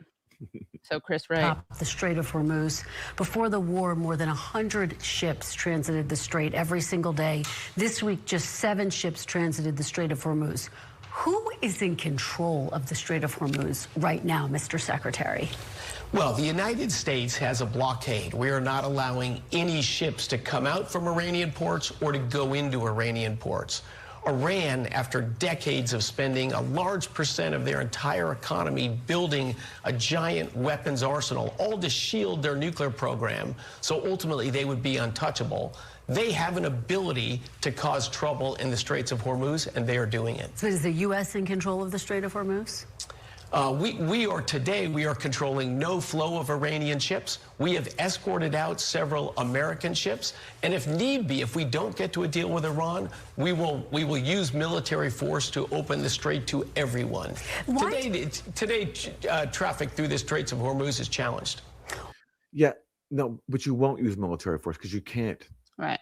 So Chris Wright. Top the Strait of Hormuz. Before the war, more than 100 ships transited the strait every single day. This week, just 7 ships transited the Strait of Hormuz. Who is in control of the Strait of Hormuz right now, Mr. Secretary? Well, the United States has a blockade. We are not allowing any ships to come out from Iranian ports or to go into Iranian ports. Iran, after decades of spending a large percent of their entire economy building a giant weapons arsenal, all to shield their nuclear program, so ultimately they would be untouchable, they have an ability to cause trouble in the Straits of Hormuz, and they are doing it. So is the U.S. in control of the Strait of Hormuz? We are controlling no flow of Iranian ships. We have escorted out several American ships. And if need be, if we don't get to a deal with Iran, we will use military force to open the strait to everyone. Today, traffic through the Straits of Hormuz is challenged. Yeah, no, but you won't use military force because you can't. Right.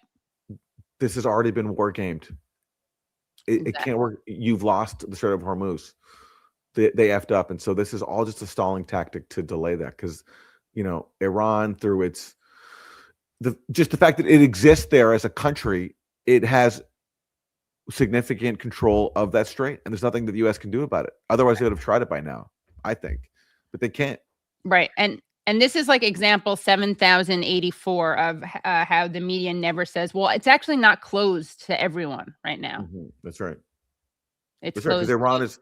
This has already been war gamed. It can't work. You've lost the Strait of Hormuz. They effed up, and so this is all just a stalling tactic to delay that because, Iran, through the fact that it exists there as a country, it has significant control of that strait, and there's nothing that the U.S. can do about it. Otherwise, they would have tried it by now. I think, but they can't. Right. And this is like example 7084 of how the media never says, well, it's actually not closed to everyone right now. That's right. It's That's right, because closed.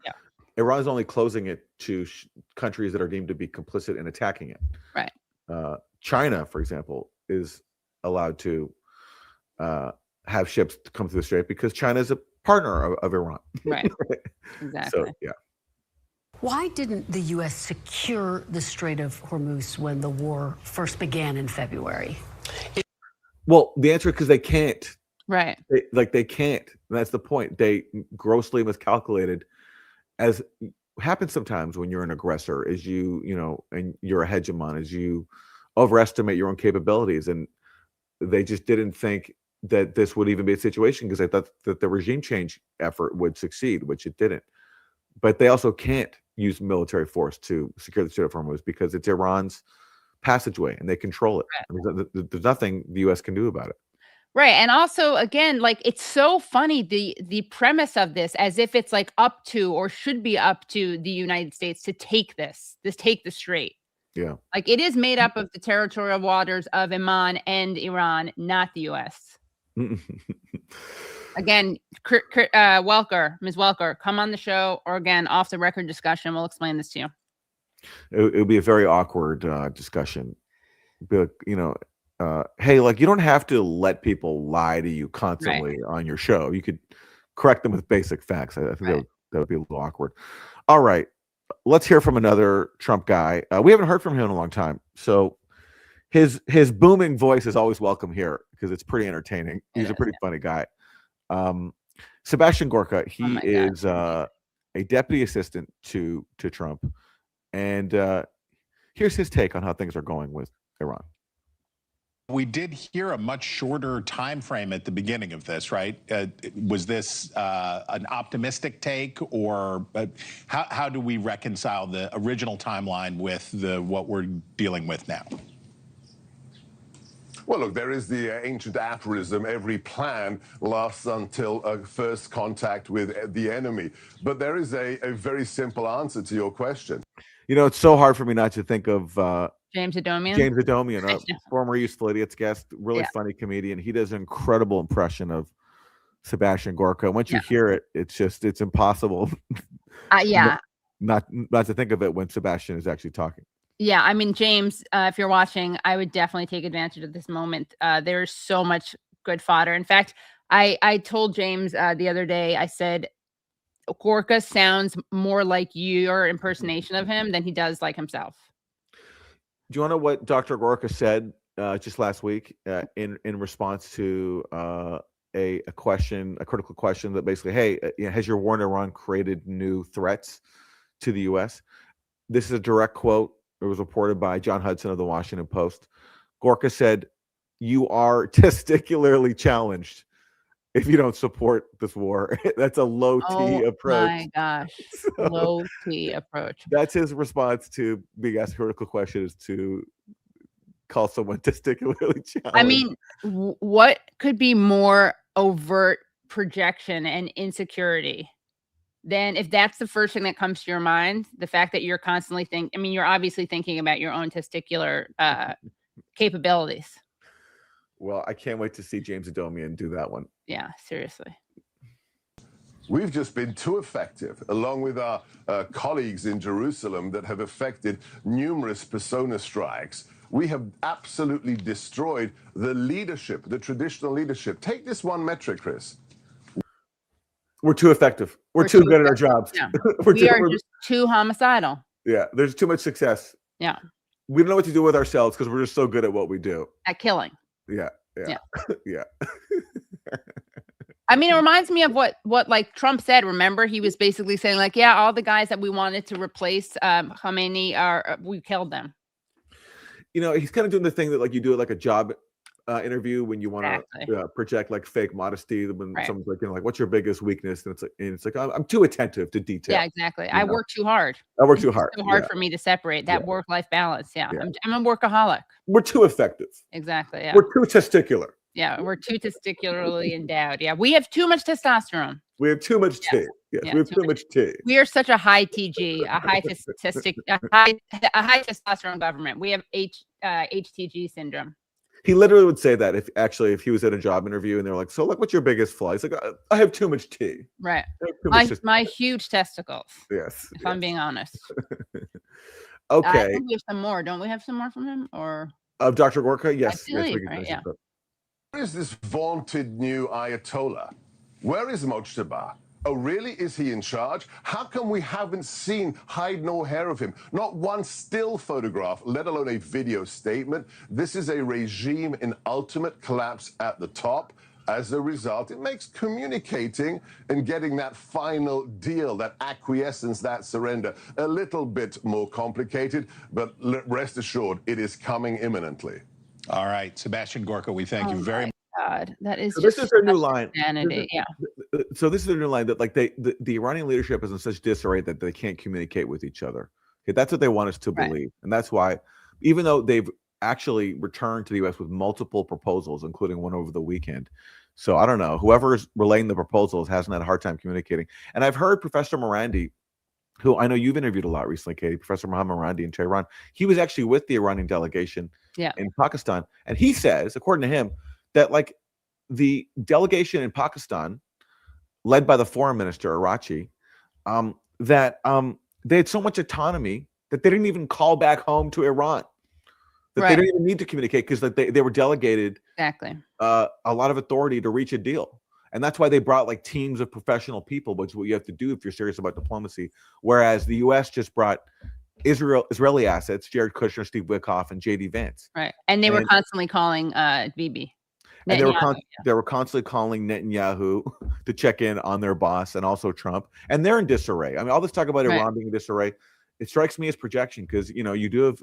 Iran is only closing it to countries that are deemed to be complicit in attacking it. Right. China, for example, is allowed to have ships come through the strait because China is a partner of Iran. Right. Exactly. So, yeah. Why didn't the U.S. secure the Strait of Hormuz when the war first began in February? Well, the answer is because they can't. Right. They can't. And that's the point. They grossly miscalculated, as happens sometimes when you're an aggressor, as and you're a hegemon, as you overestimate your own capabilities. And they just didn't think that this would even be a situation because they thought that the regime change effort would succeed, which it didn't. But they also can't use military force to secure the Strait of Hormuz because it's Iran's passageway and they control it. Right. There's nothing the U.S. can do about it. Right. And also, again, like, it's so funny, the premise of this, as if it's like up to or should be up to the United States to take take the strait. Yeah. Like, it is made up of the territorial waters of Oman and Iran, not the U.S. Again, Welker, Ms. Welker, come on the show, or again, off the record discussion. We'll explain this to you. It would be a very awkward discussion. But, hey, like, you don't have to let people lie to you constantly on your show. You could correct them with basic facts. I think that would be a little awkward. All right. Let's hear from another Trump guy. We haven't heard from him in a long time. So his booming voice is always welcome here because it's pretty entertaining. He's a pretty funny guy. Sebastian Gorka, he is a deputy assistant to Trump. And here's his take on how things are going with Iran. We did hear a much shorter time frame at the beginning of this, right? Was this an optimistic take, or how do we reconcile the original timeline with what we're dealing with now? Well, look, there is the ancient aphorism, every plan lasts until first contact with the enemy. But there is a very simple answer to your question. It's so hard for me not to think of James Adomian. James Adomian, a former Useful Idiots guest, really funny comedian. He does an incredible impression of Sebastian Gorka. Once you hear it, it's impossible not to think of it when Sebastian is actually talking. Yeah, I mean, James, if you're watching, I would definitely take advantage of this moment. There's so much good fodder. In fact, I told James the other day, I said, Gorka sounds more like your impersonation of him than he does like himself. Do you want to know what Dr. Gorka said just last week in response to a critical question that basically, hey, has your war in Iran created new threats to the U.S.? This is a direct quote. It was reported by John Hudson of the Washington Post. Gorka said, "You are testicularly challenged if you don't support this war." That's a low T approach. Oh my gosh. Low T approach. That's his response to being asked a critical question, is to call someone testicularly challenged. I mean, what could be more overt projection and insecurity than, if that's the first thing that comes to your mind, the fact that you're constantly you're obviously thinking about your own testicular capabilities. Well, I can't wait to see James Adomian do that one. Yeah, seriously. We've just been too effective, along with our colleagues in Jerusalem that have effected numerous persona strikes. We have absolutely destroyed the leadership, the traditional leadership. Take this one metric, Chris. We're too effective. We're too good at our jobs. Yeah. we are just too homicidal. Yeah, there's too much success. Yeah. We don't know what to do with ourselves because we're just so good at what we do. At killing. Yeah. Yeah. I mean, it reminds me of what like Trump said. Remember, he was basically saying like, yeah, all the guys that we wanted to replace Khamenei we killed them. He's kind of doing the thing that like you do at like a job interview when you want to project like fake modesty, when someone's like, like, what's your biggest weakness? And it's like I'm too attentive to detail. Yeah, exactly. I work too hard. It's too hard for me to separate that work-life balance. Yeah. I'm a workaholic. We're too effective. Exactly. Yeah. We're too testicular. Yeah, we're too testicularly endowed. Yeah, we have too much testosterone. We have too much tea. Yes, Yeah, we have too much tea. We are such a high TG, a high testosterone government. We have HTG syndrome. He literally would say that if he was at a job interview and they're like, "So, like, what's your biggest flaw?" He's like, "I have too much tea." Right. Much My huge testicles. Yes. If I'm being honest. Okay. I think we have some more. Don't we have some more from him? Or of Dr. Gorka? Yes. I believe, yes, right? Yeah. Where is this vaunted new Ayatollah? Where is Mojtaba? Oh, really? Is he in charge? How come we haven't seen hide nor hair of him? Not one still photograph, let alone a video statement. This is a regime in ultimate collapse at the top. As a result, it makes communicating and getting that final deal, that acquiescence, that surrender, a little bit more complicated. But rest assured, it is coming imminently. All right, Sebastian Gorka, we thank you very much. God, that is So just this is their new line. Insanity. Yeah. So this is their new line that like the Iranian leadership is in such disarray that they can't communicate with each other. Okay, that's what they want us to believe, and that's why, even though they've actually returned to the U.S. with multiple proposals, including one over the weekend. So I don't know. Whoever's relaying the proposals hasn't had a hard time communicating. And I've heard Professor Morandi, who I know you've interviewed a lot recently, Katie, Professor Mohammad Morandi in Tehran. He was actually with the Iranian delegation in Pakistan. And he says, according to him, that like the delegation in Pakistan, led by the foreign minister, Arachi, that they had so much autonomy that they didn't even call back home to Iran. That they didn't even need to communicate because like they were delegated a lot of authority to reach a deal. And that's why they brought like teams of professional people, which is what you have to do if you're serious about diplomacy. Whereas the U.S. just brought Israeli assets, Jared Kushner, Steve Witkoff, and J.D. Vance. Right. And they were constantly calling Bibi. And they were constantly calling Netanyahu to check in on their boss and also Trump. And they're in disarray. I mean, all this talk about Iran being in disarray, it strikes me as projection because, you know, you do have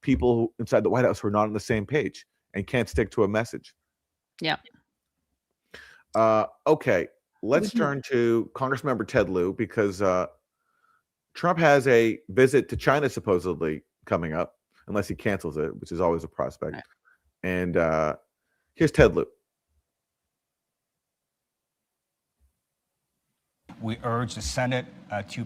people inside the White House who are not on the same page and can't stick to a message. Yeah. Okay. Let's turn to Congressmember Ted Lieu because Trump has a visit to China supposedly coming up, unless he cancels it, which is always a prospect. Right. And here's Ted Lieu. We urge the Senate to.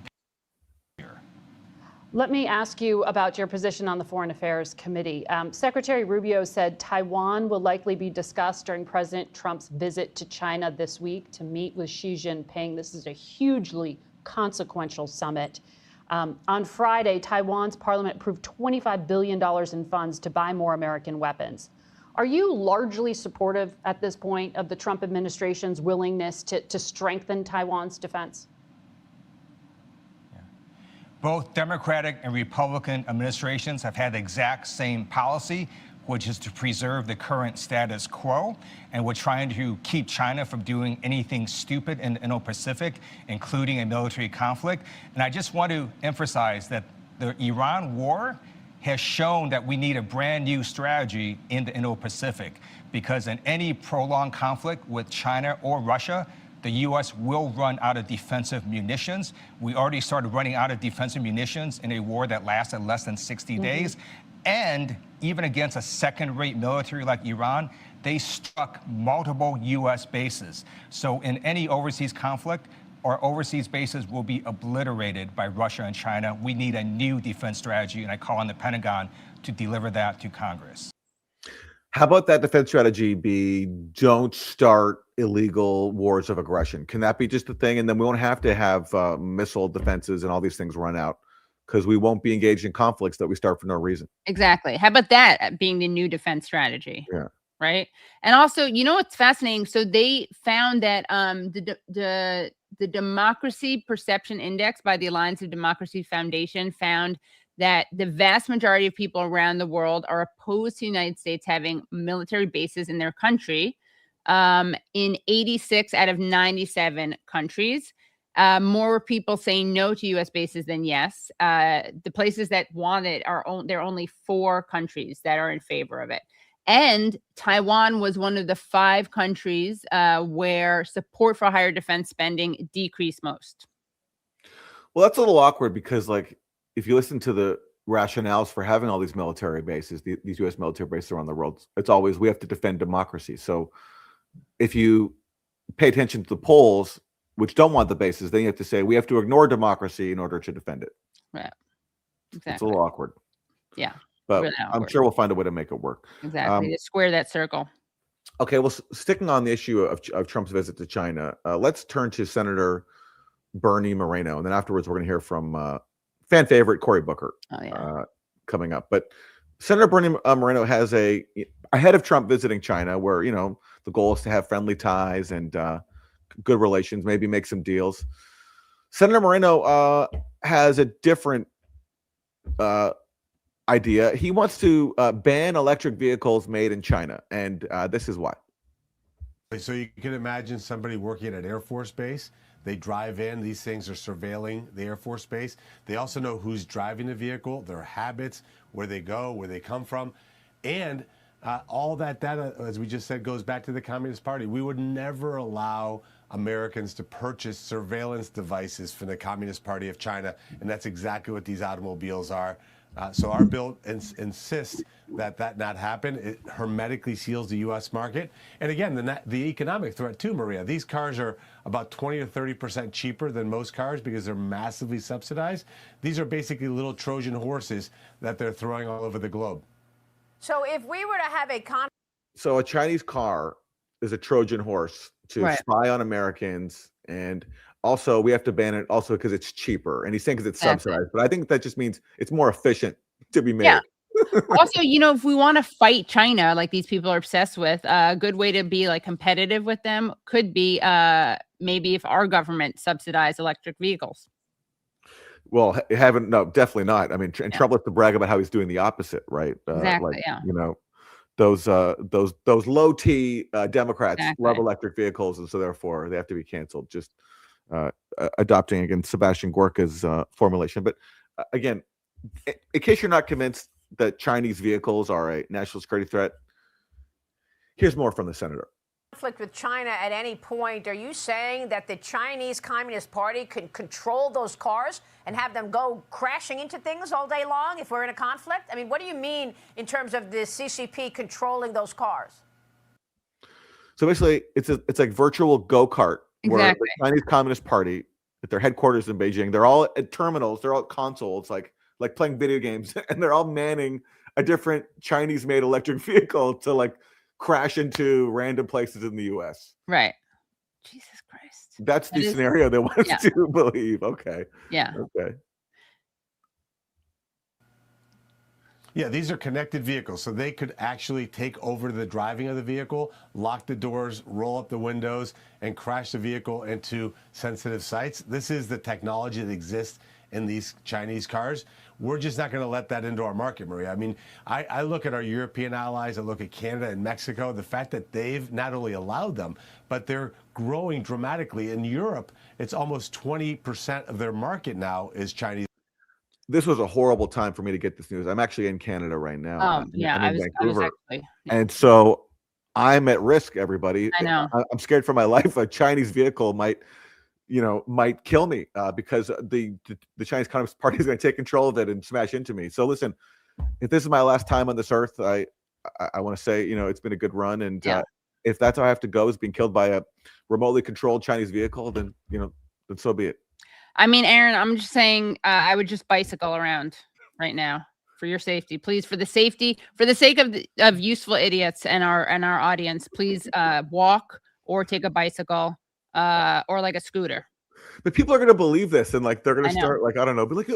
Let me ask you about your position on the Foreign Affairs Committee. Secretary Rubio said Taiwan will likely be discussed during President Trump's visit to China this week to meet with Xi Jinping. This is a hugely consequential summit. On Friday, Taiwan's parliament approved $25 billion in funds to buy more American weapons. Are you largely supportive at this point of the Trump administration's willingness to strengthen Taiwan's defense? Both Democratic and Republican administrations have had the exact same policy, which is to preserve the current status quo. And we're trying to keep China from doing anything stupid in the Indo-Pacific, including a military conflict. And I just want to emphasize that the Iran war has shown that we need a brand new strategy in the Indo-Pacific, because in any prolonged conflict with China or Russia, the U.S. will run out of defensive munitions. We already started running out of defensive munitions in a war that lasted less than 60 days. And even against a second-rate military like Iran, they struck multiple U.S. bases. So in any overseas conflict, our overseas bases will be obliterated by Russia and China. We need a new defense strategy, and I call on the Pentagon to deliver that to Congress. How about that defense strategy be don't start illegal wars of aggression? Can that be just a thing? And then we won't have to have missile defenses and all these things run out because we won't be engaged in conflicts that we start for no reason. Exactly. How about that being the new defense strategy? Yeah. Right. And also, you know, what's fascinating. So they found that the Democracy Perception Index by the Alliance of Democracy Foundation found that the vast majority of people around the world are opposed to the United States having military bases in their country in 86 out of 97 countries. More people saying no to U.S. bases than yes. The places that want it there are only 4 countries that are in favor of it. And Taiwan was one of the 5 countries where support for higher defense spending decreased most. Well, that's a little awkward because, like, if you listen to the rationales for having all these military bases, these U.S. military bases around the world, it's always we have to defend democracy. So if you pay attention to the polls, which don't want the bases, then you have to say we have to ignore democracy in order to defend it. Right. It's Exactly. a little awkward. Yeah. But really I'm awkward. sure we'll find a way to make it work. Exactly. To square that circle. Okay, well, sticking on the issue of Trump's visit to China, let's turn to Senator Bernie Moreno, and then afterwards we're going to hear from fan favorite Cory Booker coming up. But Senator Bernie Moreno has ahead of Trump visiting China, where the goal is to have friendly ties and good relations, maybe make some deals. Senator Moreno has a different idea. He wants to ban electric vehicles made in China, and this is why. So you can imagine somebody working at an Air Force base. They drive in. These things are surveilling the Air Force base. They also know who's driving the vehicle, their habits, where they go, where they come from. And all that data, as we just said, goes back to the Communist Party. We would never allow Americans to purchase surveillance devices from the Communist Party of China. And that's exactly what these automobiles are. So our bill insists that not happen. It hermetically seals the U.S. market. And again, the economic threat too, Maria. These cars are about 20 to 30% cheaper than most cars because they're massively subsidized. These are basically little Trojan horses that they're throwing all over the globe. So if we were to have So a Chinese car is a Trojan horse to spy on Americans, and also we have to ban it also because it's cheaper. And he's saying because it's subsidized, but I think that just means it's more efficient to be made. Yeah. Also, if we want to fight China, like these people are obsessed with, a good way to be like competitive with them could be maybe if our government subsidized electric vehicles. Well, no, definitely not. I mean, Trump wants to brag about how he's doing the opposite, right? Exactly. Those low T Democrats love electric vehicles, and so therefore they have to be canceled. Just adopting again Sebastian Gorka's formulation. But again, in case you're not convinced that Chinese vehicles are a national security threat, here's more from the senator. conflict with China at any point, are you saying that the Chinese Communist Party could control those cars and have them go crashing into things all day long if we're in a conflict? I mean, what do you mean in terms of the CCP controlling those cars? So basically, it's like virtual go-kart where Exactly. the Chinese Communist Party, at their headquarters in Beijing, they're all at terminals, they're all at consoles, like playing video games, and they're all manning a different Chinese-made electric vehicle to like crash into random places in the U.S. Right. Jesus Christ. That's the scenario they want us to believe. Okay. Yeah. Okay. Yeah, these are connected vehicles, so they could actually take over the driving of the vehicle, lock the doors, roll up the windows, and crash the vehicle into sensitive sites. This is the technology that exists in these Chinese cars. We're just not going to let that into our market, Maria. I mean, I look at our European allies, I look at Canada and Mexico, the fact that they've not only allowed them, but they're growing dramatically. In Europe, it's almost 20% of their market now is Chinese. This was a horrible time for me to get this news. I'm actually in Canada right now. Yeah, I'm I in was Vancouver. actually. And so I'm at risk, everybody. I know. I'm scared for my life. A Chinese vehicle might kill me because the Chinese Communist Party is going to take control of it and smash into me. So listen, if this is my last time on this earth, I want to say, it's been a good run. And if that's how I have to go, is being killed by a remotely controlled Chinese vehicle, then so be it. I mean, Aaron, I'm just saying I would just bicycle around right now for your safety, please. For the sake of useful idiots and our audience, please walk or take a bicycle or like a scooter. But people are going to believe this, and like they're going to I start like, I don't know, but like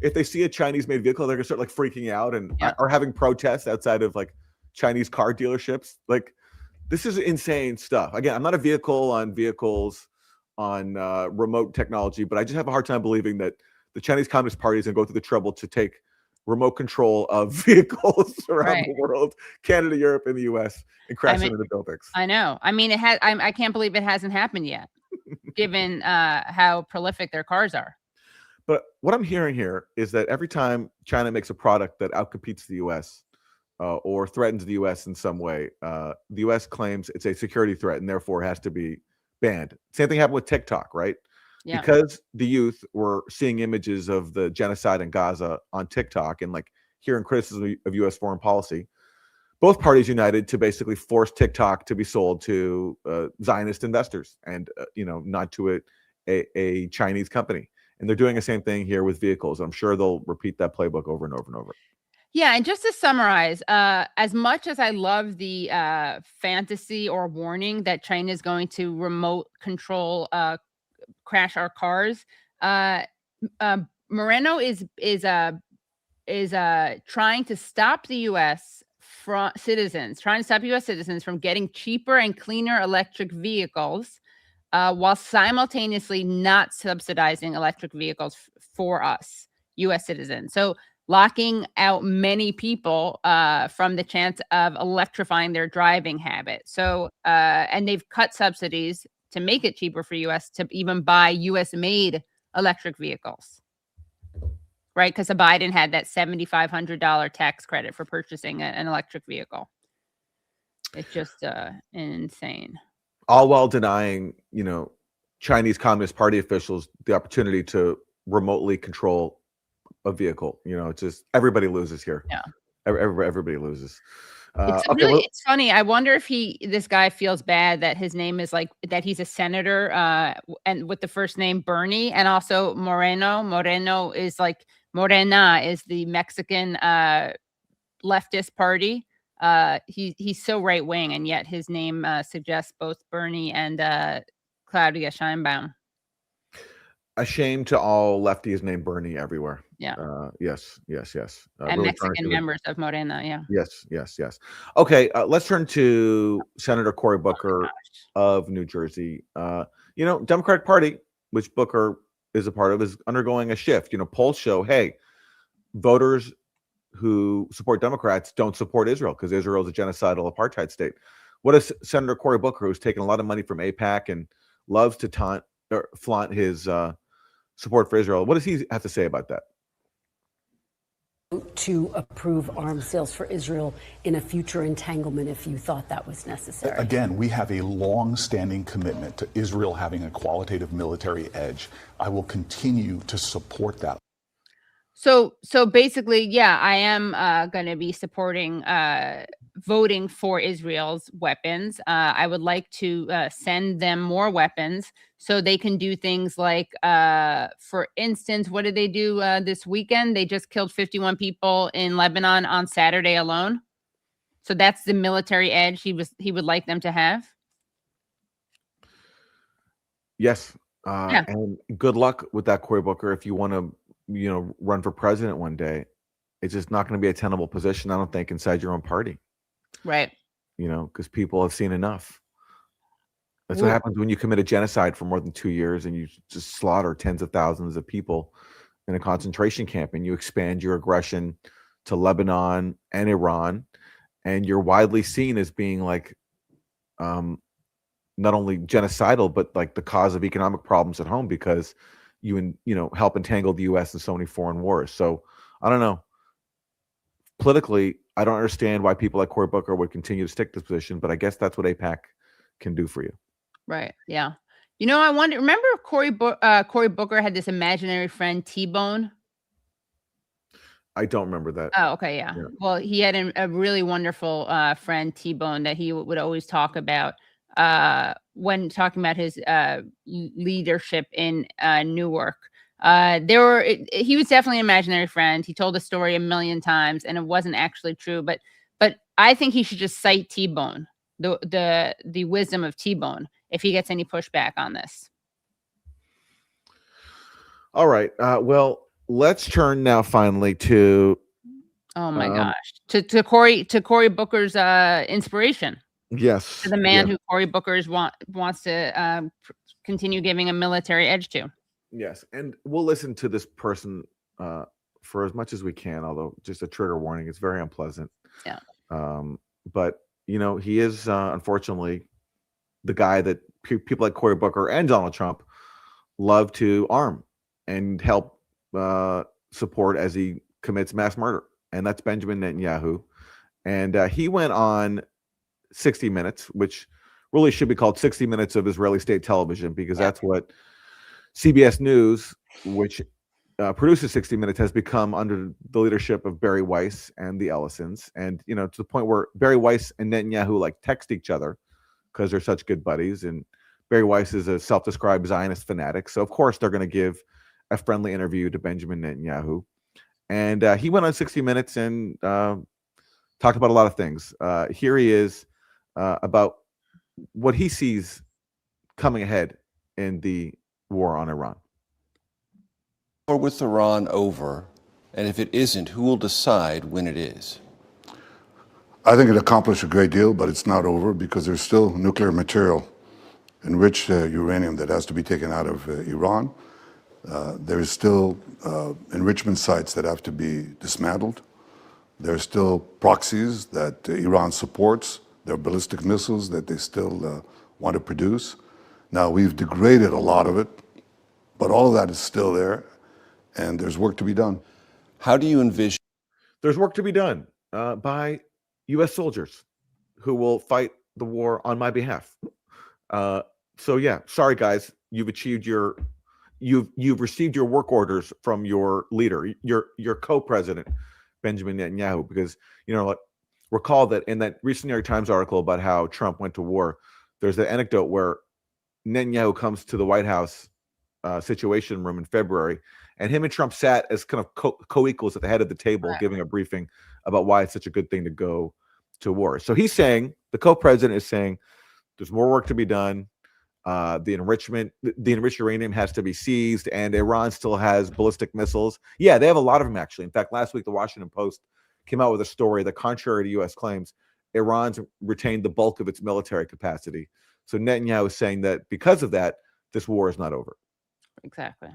if they see a Chinese made vehicle, they're going to start like freaking out and are having protests outside of like Chinese car dealerships. Like this is insane stuff. Again, I'm not a vehicles on remote technology, but I just have a hard time believing that the Chinese Communist Party is going to go through the trouble to take remote control of vehicles around the world, Canada, Europe, and the U.S., and crash into the buildings. I know. I mean, it has. I can't believe it hasn't happened yet, given how prolific their cars are. But what I'm hearing here is that every time China makes a product that outcompetes the U.S. Or threatens the U.S. in some way, the U.S. claims it's a security threat and therefore has to be banned. Same thing happened with TikTok, right? Yeah. Because the youth were seeing images of the genocide in Gaza on TikTok and like hearing criticism of U.S. foreign policy. both parties united to basically force TikTok to be sold to Zionist investors and not to a Chinese company. And they're doing the same thing here with vehicles. I'm sure they'll repeat that playbook over and over and over. Yeah, and just to summarize, as much as I love the fantasy or warning that China is going to remote control crash our cars, Moreno is trying to stop the U.S. trying to stop U.S. citizens from getting cheaper and cleaner electric vehicles, while simultaneously not subsidizing electric vehicles for us, U.S. citizens. So locking out many people from the chance of electrifying their driving habit. So, and they've cut subsidies to make it cheaper for U.S. to even buy U.S.-made electric vehicles, right? Because Biden had that $7,500 tax credit for purchasing an electric vehicle. It's just insane. All while denying, Chinese Communist Party officials the opportunity to remotely control a vehicle. It's just everybody loses here. Yeah, everybody loses. It's funny. I wonder if this guy feels bad that his name is that he's a senator, and with the first name Bernie, and also Moreno. Moreno is Morena is the Mexican leftist party. He's so right wing, and yet his name suggests both Bernie and Claudia Sheinbaum. A shame to all lefties named Bernie everywhere. Yeah. Yes. And really Mexican members of Morena. Yeah. Yes. Okay. Let's turn to Senator Cory Booker of New Jersey. Democratic Party, which Booker is a part of, is undergoing a shift. Polls show, hey, voters who support Democrats don't support Israel because Israel is a genocidal apartheid state. What is Senator Cory Booker, who's taken a lot of money from AIPAC and loves to flaunt his support for Israel, what does he have to say about that? To approve arms sales for Israel in a future entanglement if you thought that was necessary? Again, we have a long-standing commitment to Israel having a qualitative military edge. I will continue to support that. So basically, yeah, I am going to be supporting voting for Israel's weapons. I would like to send them more weapons so they can do things like, for instance, what did they do this weekend? They just killed 51 people in Lebanon on Saturday alone. So that's the military edge he would like them to have. Yes. And good luck with that, Cory Booker. If you want to, run for president one day, it's just not going to be a tenable position, I don't think, inside your own party. Right. Because people have seen enough. That's what happens when you commit a genocide for more than 2 years and you just slaughter tens of thousands of people in a concentration camp, and you expand your aggression to Lebanon and Iran, and you're widely seen as being not only genocidal, but the cause of economic problems at home because you help entangle the U.S. in so many foreign wars. So I don't know. Politically, I don't understand why people like Cory Booker would continue to stick to this position, but I guess that's what AIPAC can do for you. Right. Yeah. I wonder. Remember, Cory Booker had this imaginary friend T-Bone. I don't remember that. Oh, okay. Yeah. Well, he had a really wonderful friend T-Bone that he would always talk about when talking about his leadership in Newark. He was definitely an imaginary friend. He told the story a million times and it wasn't actually true, but I think he should just cite T-Bone, the wisdom of T-Bone, if he gets any pushback on this. All right. Well, let's turn now finally to oh my gosh, to Cory Booker's inspiration. Yes. To the man who Cory Booker wants to continue giving a military edge to. Yes. And we'll listen to this person for as much as we can, although just a trigger warning, it's very unpleasant. Yeah. But, he is unfortunately the guy that people like Cory Booker and Donald Trump love to arm and help support as he commits mass murder. And that's Benjamin Netanyahu. And he went on 60 Minutes, which really should be called 60 Minutes of Israeli State Television, because that's what CBS News, which produces 60 Minutes has become under the leadership of Barry Weiss and the Ellisons, and to the point where Barry Weiss and Netanyahu like text each other because they're such good buddies. And Barry Weiss is a self-described Zionist fanatic, so of course they're going to give a friendly interview to Benjamin Netanyahu. And he went on 60 Minutes and talked about a lot of things. Here he is about what he sees coming ahead in the war on Iran. Or with Iran over, and if it isn't, who will decide when it is? I think it accomplished a great deal, but it's not over because there's still nuclear material, enriched uranium that has to be taken out of Iran. There's still enrichment sites that have to be dismantled. There's still proxies that Iran supports. There are ballistic missiles that they still want to produce. Now, we've degraded a lot of it, but all of that is still there, and there's work to be done. How do you envision? There's work to be done by U.S. soldiers who will fight the war on my behalf. So yeah, sorry guys, you've received your work orders from your leader, your co-president, Benjamin Netanyahu, because recall that in that recent New York Times article about how Trump went to war, there's an anecdote where Netanyahu comes to the White House Situation Room in February, and him and Trump sat as kind of co-equals at the head of the table, giving a briefing about why it's such a good thing to go to war. So he's saying, the co-president is saying, there's more work to be done. The enriched uranium has to be seized, and Iran still has ballistic missiles. Yeah, they have a lot of them, actually. In fact, last week, the Washington Post came out with a story that, contrary to U.S. claims, Iran's retained the bulk of its military capacity. So Netanyahu is saying that because of that, this war is not over. Exactly.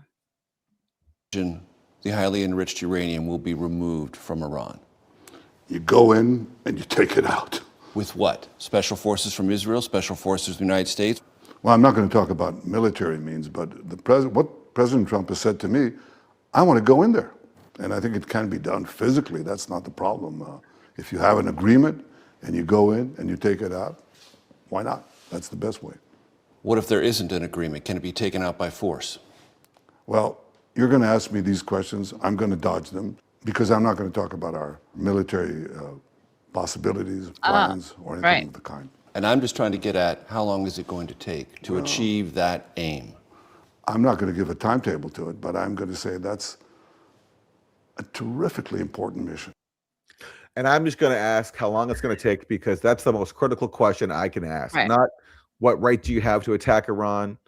The highly enriched uranium will be removed from Iran. You go in and you take it out. With what? Special forces from Israel, special forces from the United States? Well, I'm not going to talk about military means, but what President Trump has said to me, I want to go in there. And I think it can be done physically. That's not the problem. If you have an agreement and you go in and you take it out, why not? That's the best way. What if there isn't an agreement? Can it be taken out by force? Well, you're going to ask me these questions. I'm going to dodge them because I'm not going to talk about our military possibilities, plans, or anything of the kind. And I'm just trying to get at how long is it going to take to achieve that aim? I'm not going to give a timetable to it, but I'm going to say that's a terrifically important mission. And I'm just going to ask how long it's going to take, because that's the most critical question I can ask. Right. Not what right do you have to attack Iran?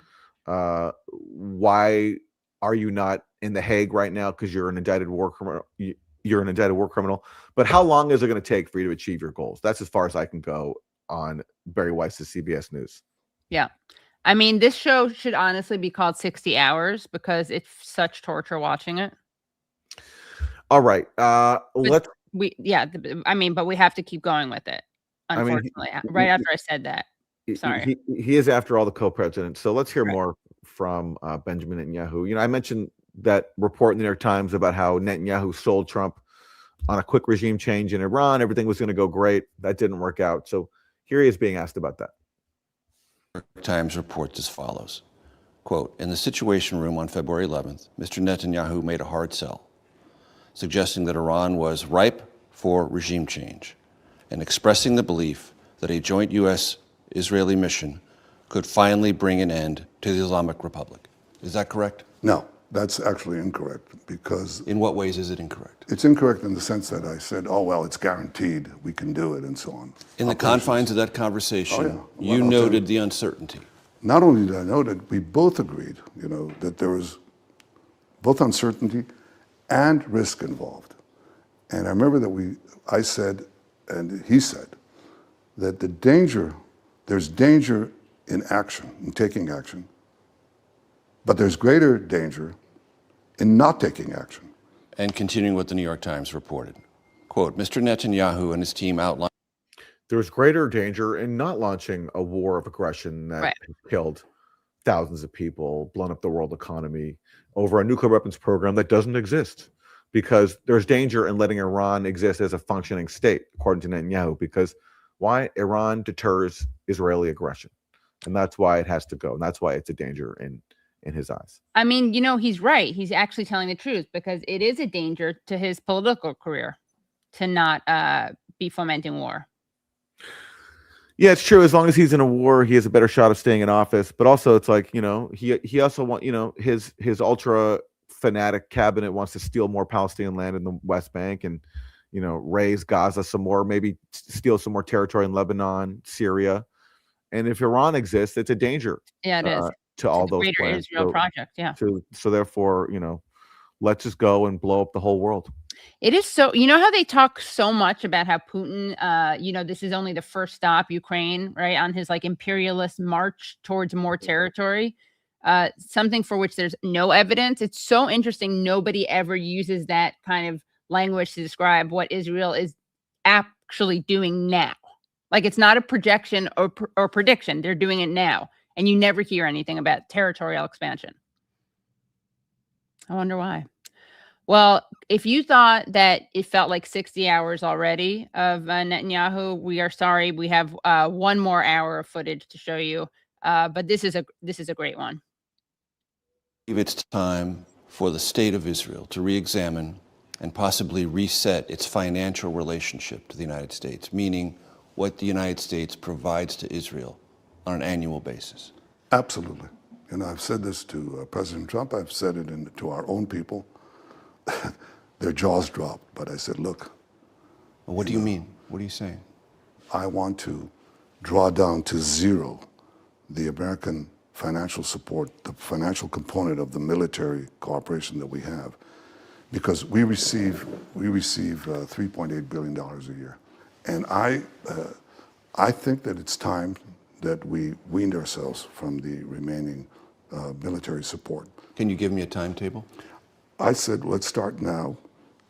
Why are you not in The Hague right now because you're an indicted war criminal? You're an indicted war criminal. But how long is it going to take for you to achieve your goals? That's as far as I can go on Barry Weiss's CBS News. Yeah. I mean, this show should honestly be called 60 Hours because it's such torture watching it. All right. But we have to keep going with it. Unfortunately, right after I said that. Sorry. He is, after all, the co-president. So let's hear more from Benjamin Netanyahu. I mentioned that report in the New York Times about how Netanyahu sold Trump on a quick regime change in Iran. Everything was going to go great. That didn't work out. So here he is being asked about that. New York Times reports as follows. Quote, in the Situation Room on February 11th, Mr. Netanyahu made a hard sell, suggesting that Iran was ripe for regime change and expressing the belief that a joint U.S.-Israeli mission could finally bring an end to the Islamic Republic. Is that correct? No, that's actually incorrect, because... In what ways is it incorrect? It's incorrect in the sense that I said, oh, well, it's guaranteed, we can do it, and so on. In the confines of that conversation, you noted the uncertainty. Not only did I note it, we both agreed, that there was both uncertainty and risk involved. And I remember that I said, and he said, that there's danger in action, in taking action, but there's greater danger in not taking action. And continuing what the New York Times reported, quote, Mr. Netanyahu and his team outlined. There's greater danger in not launching a war of aggression that killed thousands of people, blown up the world economy over a nuclear weapons program that doesn't exist. Because there's danger in letting Iran exist as a functioning state, according to Netanyahu. Because why? Iran deters Israeli aggression. And that's why it has to go. And that's why it's a danger in in his eyes. I mean, he's right. He's actually telling the truth, because it is a danger to his political career to not be fomenting war. Yeah, it's true. As long as he's in a war, he has a better shot of staying in office. But also, it's like, he also his ultra fanatic cabinet wants to steal more Palestinian land in the West Bank and, raise Gaza some more, maybe steal some more territory in Lebanon, Syria. And if Iran exists, it's a danger. Yeah, it is. To all those Greater plans. Israel project. Yeah. So therefore, let's just go and blow up the whole world. It is so, how they talk so much about how Putin, this is only the first stop, Ukraine, right, on his imperialist march towards more territory, something for which there's no evidence. It's so interesting. Nobody ever uses that kind of language to describe what Israel is actually doing now. It's not a projection or prediction. They're doing it now. And you never hear anything about territorial expansion. I wonder why. Well, if you thought that it felt like 60 hours already of Netanyahu, we are sorry. We have one more hour of footage to show you, but this is a great one. It's time for the state of Israel to re-examine and possibly reset its financial relationship to the United States, meaning what the United States provides to Israel on an annual basis. Absolutely. I've said this to President Trump. I've said it to our own people. Their jaws dropped. But I said, look. What do you mean? What are you saying? I want to draw down to zero the American financial support, the financial component of the military cooperation that we have, because we receive $3.8 billion a year. And I think that it's time that we weaned ourselves from the remaining military support. Can you give me a timetable? I said, let's start now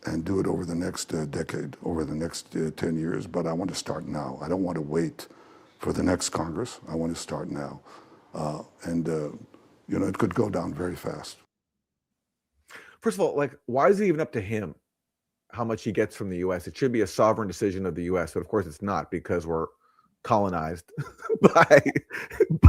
and do it over the next decade, over the next 10 years. But I want to start now. I don't want to wait for the next Congress. I want to start now. It could go down very fast. First of all, why is it even up to him how much he gets from the U.S.? It should be a sovereign decision of the U.S., but of course it's not, because we're colonized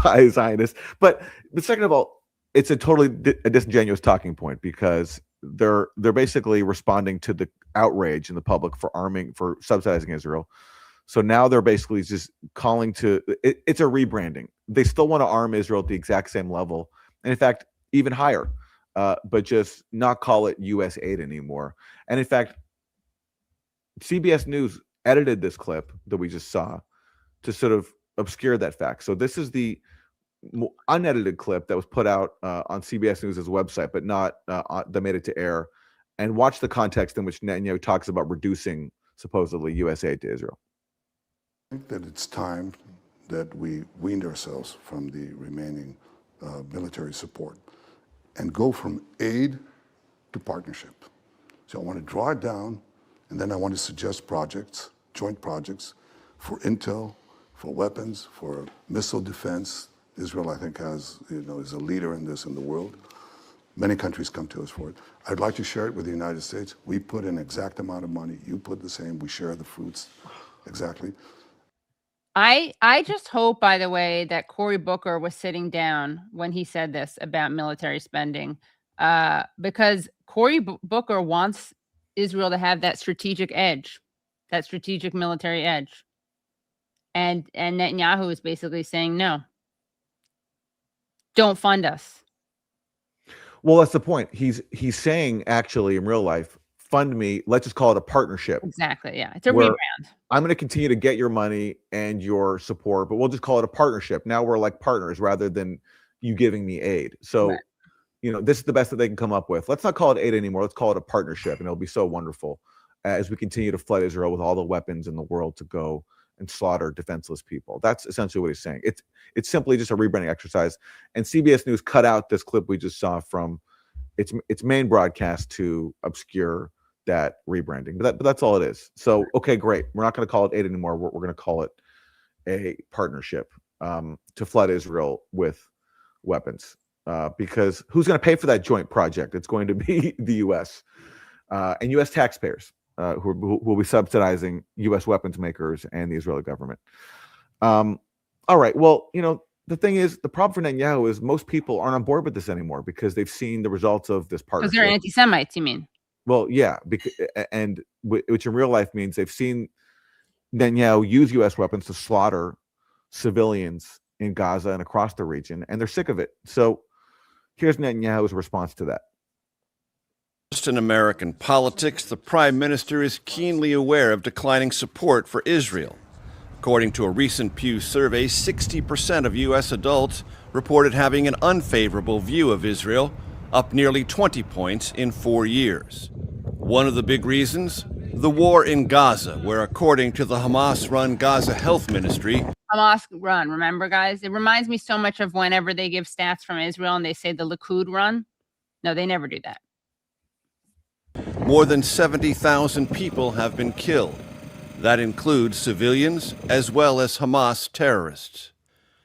by Zionists. But second of all, it's a totally disingenuous talking point, because they're basically responding to the outrage in the public for subsidizing Israel. So now they're basically just calling to it's a rebranding. They still want to arm Israel at the exact same level, and in fact even higher, but just not call it U.S. aid anymore. And in fact, CBS News edited this clip that we just saw to sort of obscure that fact. So this is the unedited clip that was put out on CBS News' website, but not that made it to air. And watch the context in which Netanyahu talks about reducing supposedly U.S. aid to Israel. I think that it's time that we weaned ourselves from the remaining military support and go from aid to partnership. So I want to draw it down, and then I want to suggest projects, joint projects for intel, for weapons, for missile defense. Israel, I think, is a leader in this in the world. Many countries come to us for it. I'd like to share it with the United States. We put an exact amount of money. You put the same. We share the fruits. Exactly. I just hope, by the way, that Cory Booker was sitting down when he said this about military spending, because Cory Booker wants Israel to have that strategic edge, that strategic military edge. And Netanyahu is basically saying, no, don't fund us. Well, that's the point. He's saying, actually, in real life, fund me. Let's just call it a partnership. Exactly. Yeah. It's a rebrand. I'm going to continue to get your money and your support, but we'll just call it a partnership. Now we're like partners rather than you giving me aid. So, Right. This is the best that they can come up with. Let's not call it aid anymore. Let's call it a partnership. And it'll be so wonderful as we continue to flood Israel with all the weapons in the world to go and slaughter defenseless people. That's essentially what he's saying. It's simply just a rebranding exercise. And CBS News cut out this clip we just saw from its main broadcast to obscure that rebranding. But that's all it is. So, okay, great. We're not going to call it aid anymore. We're going to call it a partnership to flood Israel with weapons. Because who's going to pay for that joint project? It's going to be the U.S. And U.S. taxpayers who will be subsidizing U.S. weapons makers and the Israeli government. All right. Well, the thing is, the problem for Netanyahu is most people aren't on board with this anymore because they've seen the results of this Because partnership. they're anti-Semites, you mean? Well, yeah, which in real life means they've seen Netanyahu use U.S. weapons to slaughter civilians in Gaza and across the region, and they're sick of it. So here's Netanyahu's response to that. Just in American politics, the prime minister is keenly aware of declining support for Israel. According to a recent Pew survey, 60% of U.S. adults reported having an unfavorable view of Israel, up nearly 20 points in 4 years. One of the big reasons? The war in Gaza, where according to the Hamas-run Gaza Health Ministry, Hamas run, remember, guys? It reminds me so much of whenever they give stats from Israel and they say the Likud run. No, they never do that. more than 70,000 people have been killed. That includes civilians as well as Hamas terrorists.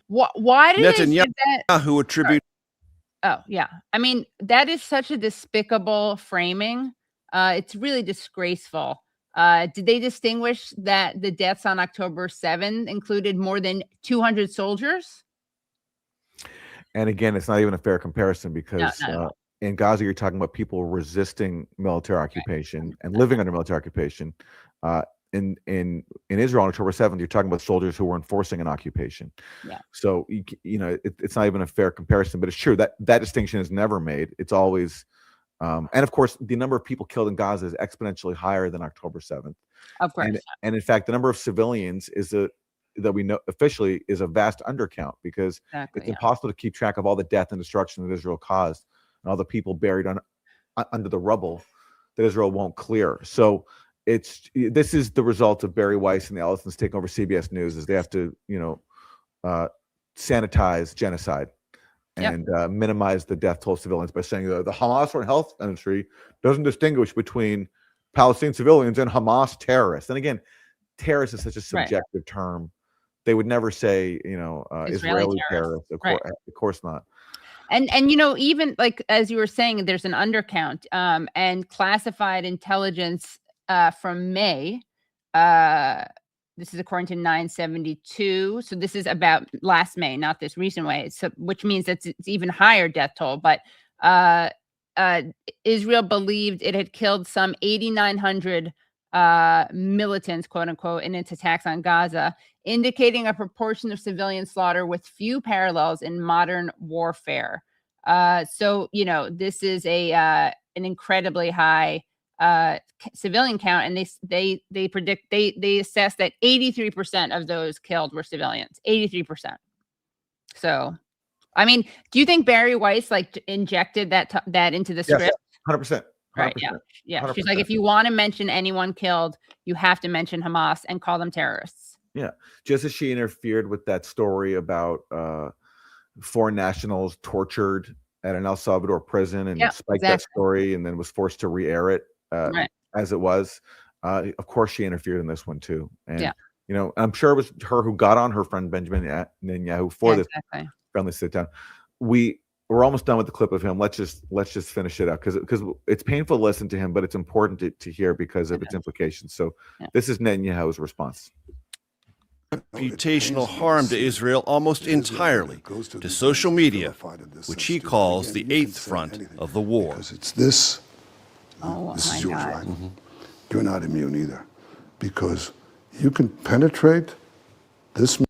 Why did Netanyahu that? attribute. Oh, yeah. I mean, that is such a despicable framing. It's really disgraceful. Did they distinguish that the deaths on October 7th included more than 200 soldiers? And again, it's not even a fair comparison because in Gaza, you're talking about people resisting military occupation and living under military occupation. In Israel on October 7th, you're talking about soldiers who were enforcing an occupation. Yeah. So, it's not even a fair comparison, but it's true that distinction is never made. It's always, and of course, the number of people killed in Gaza is exponentially higher than October 7th. Of course. And in fact, the number of civilians that we know officially is a vast undercount because it's impossible to keep track of all the death and destruction that Israel caused and all the people buried under the rubble that Israel won't clear. So this is the result of Barry Weiss and the Ellisons taking over CBS News, is they have to sanitize genocide and minimize the death toll of civilians by saying the Hamas Foreign Health Ministry doesn't distinguish between Palestinian civilians and Hamas terrorists. And again, terrorist is such a subjective term. They would never say, Israeli terrorists. Of course not. And even like as you were saying, there's an undercount and classified intelligence from May. This is according to 972. So this is about last May, not this recent way. So which means that it's even higher death toll. But Israel believed it had killed some 8,900 militants, quote unquote, in its attacks on Gaza, indicating a proportion of civilian slaughter with few parallels in modern warfare. So this is an incredibly high civilian count, and they predict they assess that 83% of those killed were civilians. 83%. So, I mean, do you think Barry Weiss injected that into the script? Yes, 100%. Right. Yeah. She's like, if you want to mention anyone killed, you have to mention Hamas and call them terrorists. Yeah. Just as she interfered with that story about foreign nationals tortured at an El Salvador prison and spiked that story and then was forced to re-air it as it was. Of course, she interfered in this one too. And, I'm sure it was her who got on her friend Benjamin Netanyahu for this friendly sit down. We're almost done with the clip of him. Let's just finish it up because it's painful to listen to him, but it's important to hear because of its implications. So this is Netanyahu's response. Reputational harm to Israel almost entirely to social media, which he calls the eighth front of the war. It's this. Oh, this my is yours, God. right? Mm-hmm. You're not immune either, because you can penetrate this.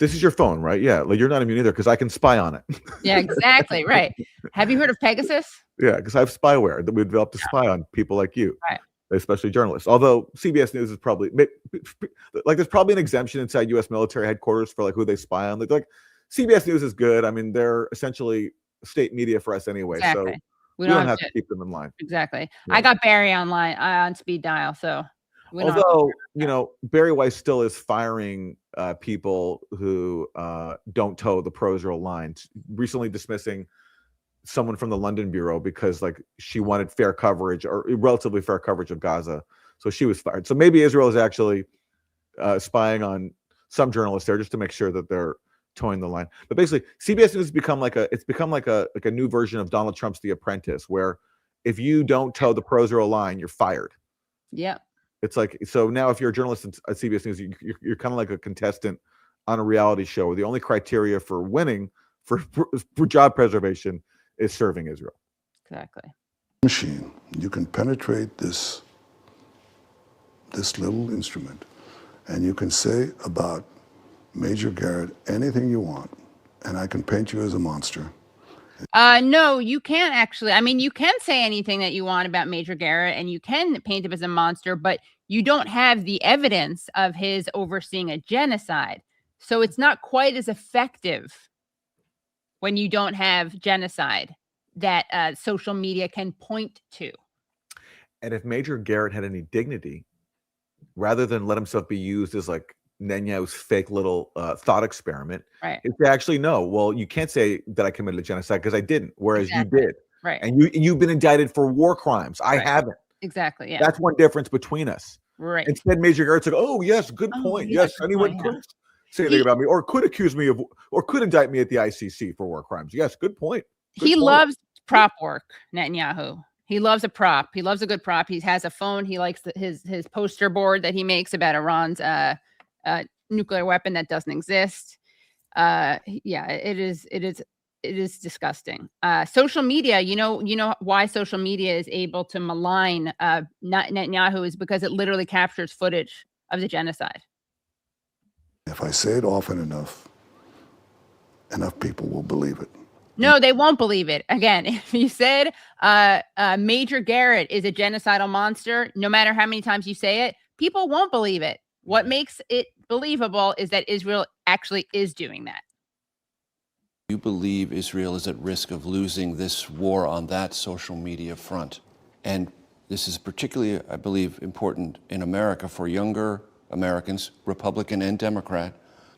This is your phone, right? Yeah, you're not immune either because I can spy on it. Yeah, exactly. Right. Have you heard of Pegasus? Yeah, because I have spyware that we developed to spy on people like you, especially journalists. Although CBS News is probably there's probably an exemption inside U.S. military headquarters for who they spy on. Like CBS News is good. I mean, they're essentially state media for us anyway, so we don't have to keep them in line. Exactly. Yeah. I got Barry on speed dial, so. Although Barry Weiss still is firing people who don't toe the pro-Israel line, recently dismissing someone from the London bureau because she wanted fair coverage or relatively fair coverage of Gaza, so she was fired. So maybe Israel is actually spying on some journalists there just to make sure that they're towing the line. But basically, CBS News has become like a new version of Donald Trump's The Apprentice, where if you don't toe the pro-Israel line, you're fired. Yeah. It's so now if you're a journalist at CBS News, you're kind of like a contestant on a reality show where the only criteria for winning for job preservation is serving Israel. Exactly. Machine, you can penetrate this little instrument, and you can say about Major Garrett anything you want, and I can paint you as a monster. No, you can't actually. I mean, you can say anything that you want about Major Garrett, and you can paint him as a monster, but you don't have the evidence of his overseeing a genocide. So it's not quite as effective when you don't have genocide that social media can point to. And if Major Garrett had any dignity, rather than let himself be used as like Netanyahu's fake little thought experiment, right? It's actually no. Well, you can't say that I committed a genocide because I didn't, whereas Exactly. you did, Right? And you've been indicted for war crimes. I Right. haven't. Exactly. Yeah. That's one difference between us. Right. Instead, Major Garrett's like, oh yes, good Oh, point. yeah, Yes, good anyone point, could yeah. say anything about me, or could accuse me of, or could indict me at the ICC for war crimes. Yes, good point. Good He point. loves prop work, Netanyahu. He loves a prop. He loves a good prop. He has a phone. He likes his poster board that he makes about Iran's nuclear weapon that doesn't exist. Yeah, it is disgusting. Social media, you know why social media is able to malign Netanyahu is because it literally captures footage of the genocide. If I say it often enough people will believe it. No, they won't believe it. Again, if you said Major Garrett is a genocidal monster, no matter how many times you say it, people won't believe it. What makes it believable is that Israel actually is doing that. You believe Israel is at risk of losing this war on that social media front. And this is particularly, I believe, important in America for younger Americans, Republican and Democrat,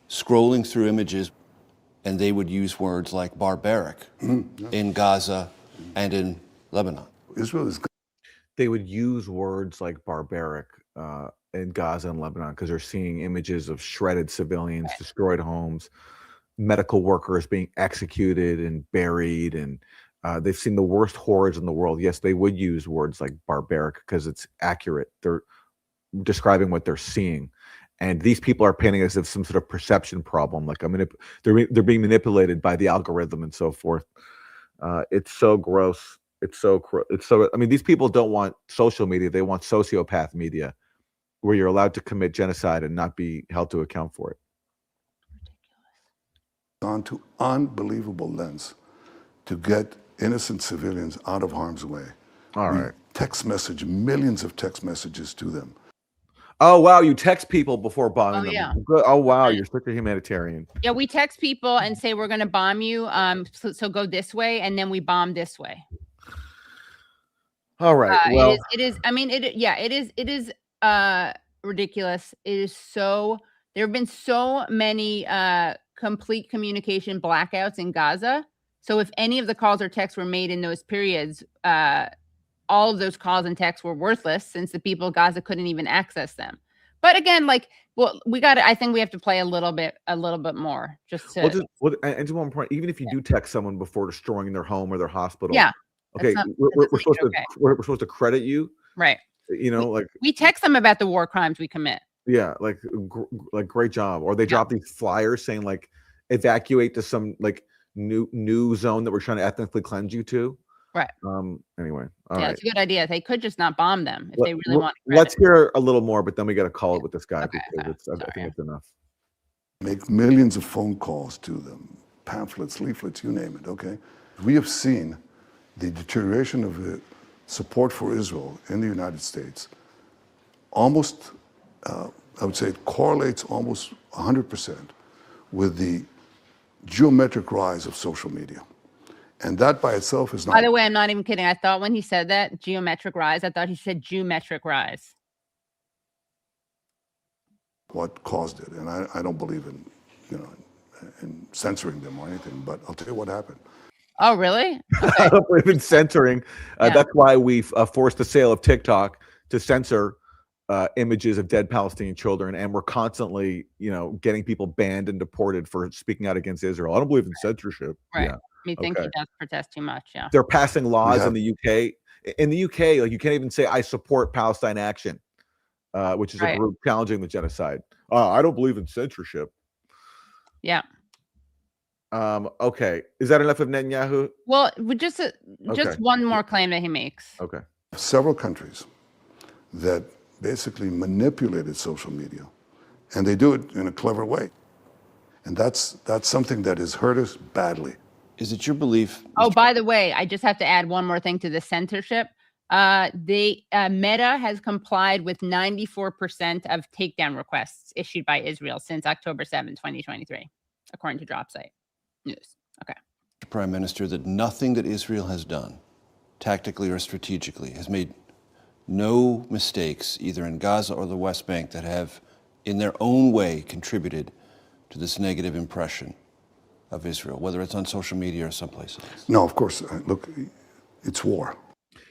scrolling through images, and they would use words like barbaric in Gaza and in Lebanon. Israel is. They would use words like barbaric in Gaza and Lebanon because they're seeing images of shredded civilians, destroyed homes, medical workers being executed and buried, and they've seen the worst horrors in the world. Yes, they would use words like barbaric because it's accurate. They're describing what they're seeing. And these people are painting as if some sort of perception problem, like they're being manipulated by the algorithm and so forth. It's so gross. It's so. I mean, these people don't want social media; they want sociopath media, where you're allowed to commit genocide and not be held to account for it. Gone to unbelievable lengths to get innocent civilians out of harm's way. All right. Text message, millions of text messages to them. Oh wow, you text people before bombing them. Yeah. Good. Oh wow, you're such a humanitarian. Yeah, we text people and say we're going to bomb you. So go this way, and then we bomb this way. All right. Well, it is. I mean, it is ridiculous. It is so. There have been so many complete communication blackouts in Gaza. So if any of the calls or texts were made in those periods, all of those calls and texts were worthless since the people of Gaza couldn't even access them. But again, I think we have to play a little bit more just to. And to one point, even if you do text someone before destroying their home or their hospital, yeah. Okay, we're supposed to credit you, right? You know, we text them about the war crimes we commit. Yeah, like great job. Or they drop these flyers saying like evacuate to some like new zone that we're trying to ethnically cleanse you to. Right. Anyway. Yeah, it's a good idea. They could just not bomb them if they really want to. Let's hear a little more, but then we got to call it with this guy because I think it's enough. Make millions of phone calls to them, pamphlets, leaflets, you name it, okay? We have seen the deterioration of the support for Israel in the United States almost, I would say it correlates almost 100% with the geometric rise of social media. And that by itself is not. By the way, I'm not even kidding. I thought when he said that, geometric rise, I thought he said geometric rise. What caused it. And I don't believe in censoring them or anything, but I'll tell you what happened. Oh, really? Okay. I don't believe in censoring. That's why we've forced the sale of TikTok to censor images of dead Palestinian children, and we're constantly, getting people banned and deported for speaking out against Israel. I don't believe in censorship. Right. Yeah. Me think he does protest too much. Yeah. They're passing laws in the UK. In the UK, like you can't even say I support Palestine Action, which is a group challenging the genocide. I don't believe in censorship. Yeah. Okay. Is that enough of Netanyahu? Well, just Okay. one more claim that he makes. Okay. Several countries that basically manipulated social media, and they do it in a clever way. And that's something that has hurt us badly. Is it your belief? Oh, by the way, I just have to add one more thing to the censorship. Meta has complied with 94% of takedown requests issued by Israel since October 7, 2023, according to DropSite News. Okay. Prime Minister, that nothing that Israel has done, tactically or strategically, has made no mistakes either in Gaza or the West Bank that have, in their own way, contributed to this negative impression of Israel, whether it's on social media or someplace else? No, of course. Look, it's war.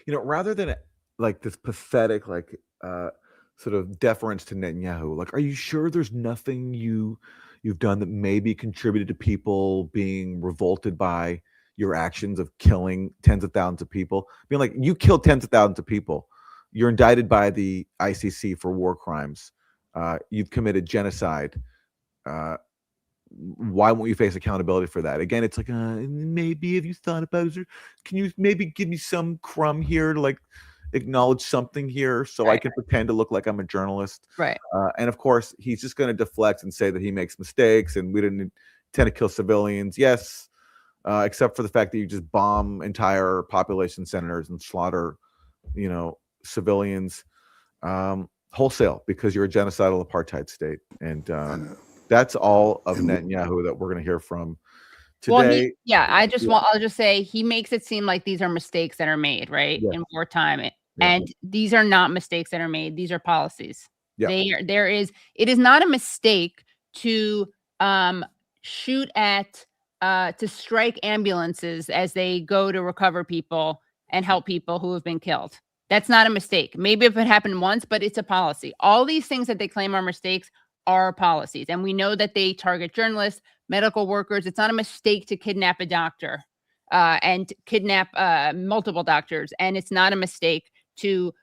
You know, rather than like this pathetic, like sort of deference to Netanyahu, like, are you sure there's nothing you've done that maybe contributed to people being revolted by your actions of killing tens of thousands of people? Being like, you killed tens of thousands of people. You're indicted by the ICC for war crimes. You've committed genocide. Why won't you face accountability for that? Again, it's like, maybe have you thought about it? Can you maybe give me some crumb here to like acknowledge something here so I can pretend to look like I'm a journalist? Right. And of course, he's just going to deflect and say that he makes mistakes and we didn't intend to kill civilians. Yes, except for the fact that you just bomb entire population centers and slaughter, civilians wholesale because you're a genocidal apartheid state. And that's all of Netanyahu that we're going to hear from today. Well, I'll just say he makes it seem like these are mistakes that are made, right? In wartime. And these are not mistakes that are made. These are policies. It is not a mistake to shoot at, to strike ambulances as they go to recover people and help people who have been killed. That's not a mistake. Maybe if it happened once, but it's a policy. All these things that they claim are mistakes are policies. And we know that they target journalists, medical workers. It's not a mistake to kidnap a doctor and kidnap multiple doctors. And it's not a mistake to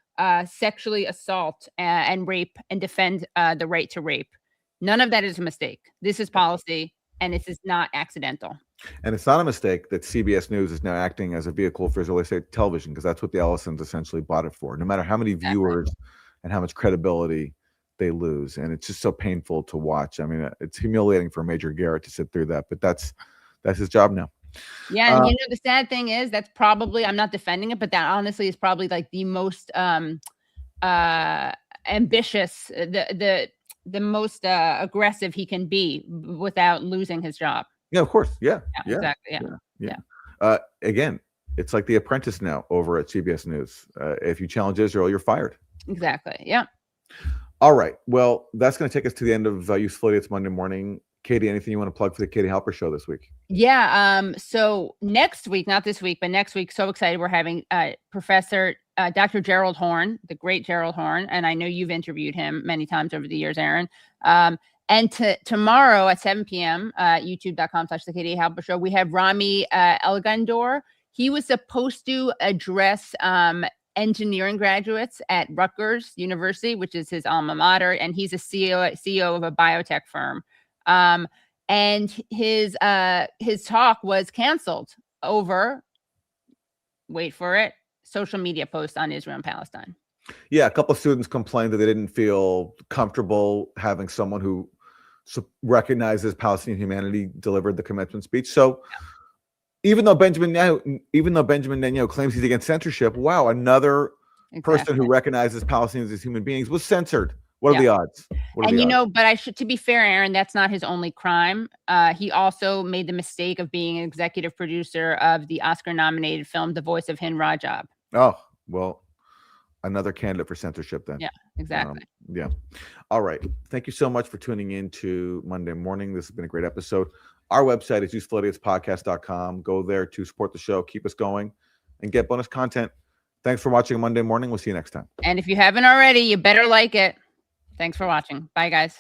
sexually assault and rape and defend the right to rape. None of that is a mistake. This is policy, and this is not accidental. And it's not a mistake that CBS News is now acting as a vehicle for Israeli state television, because that's what the Ellisons essentially bought it for. No matter how many viewers and how much credibility they lose, and it's just so painful to watch. I mean, it's humiliating for Major Garrett to sit through that, but that's his job now. Yeah, and the sad thing is that's probably, I'm not defending it, but that honestly is probably like the most ambitious, the most aggressive he can be without losing his job. Yeah, of course. Yeah. Exactly. Again, it's like The Apprentice now over at CBS News. If you challenge Israel, you're fired. Exactly. Yeah. All right. Well, that's going to take us to the end of Useful Idiots Monday Morning. Katie, anything you want to plug for the Katie Halper Show this week? Yeah. So next week, not this week, but next week, so excited. We're having Professor Dr. Gerald Horne, the great Gerald Horne. And I know you've interviewed him many times over the years, Aaron. And tomorrow at 7 p.m., youtube.com/The Katie Halper Show, we have Rami Elgandor. He was supposed to address engineering graduates at Rutgers University, which is his alma mater, and he's a CEO of a biotech firm. And his talk was canceled over, wait for it, social media posts on Israel and Palestine. Yeah, a couple of students complained that they didn't feel comfortable having someone who recognizes Palestinian humanity delivered the commencement speech. So even though Benjamin Netanyahu claims he's against censorship, wow, another person who recognizes Palestinians as human beings was censored. What are the odds? But to be fair, Aaron, that's not his only crime. He also made the mistake of being an executive producer of the Oscar-nominated film The Voice of Hind Rajab. Oh, well, another candidate for censorship then. Yeah, exactly. All right. Thank you so much for tuning in to Monday Morning. This has been a great episode. Our website is usefulidiotspodcast.com. Go there to support the show, keep us going, and get bonus content. Thanks for watching Monday Morning. We'll see you next time. And if you haven't already, you better like it. Thanks for watching. Bye, guys.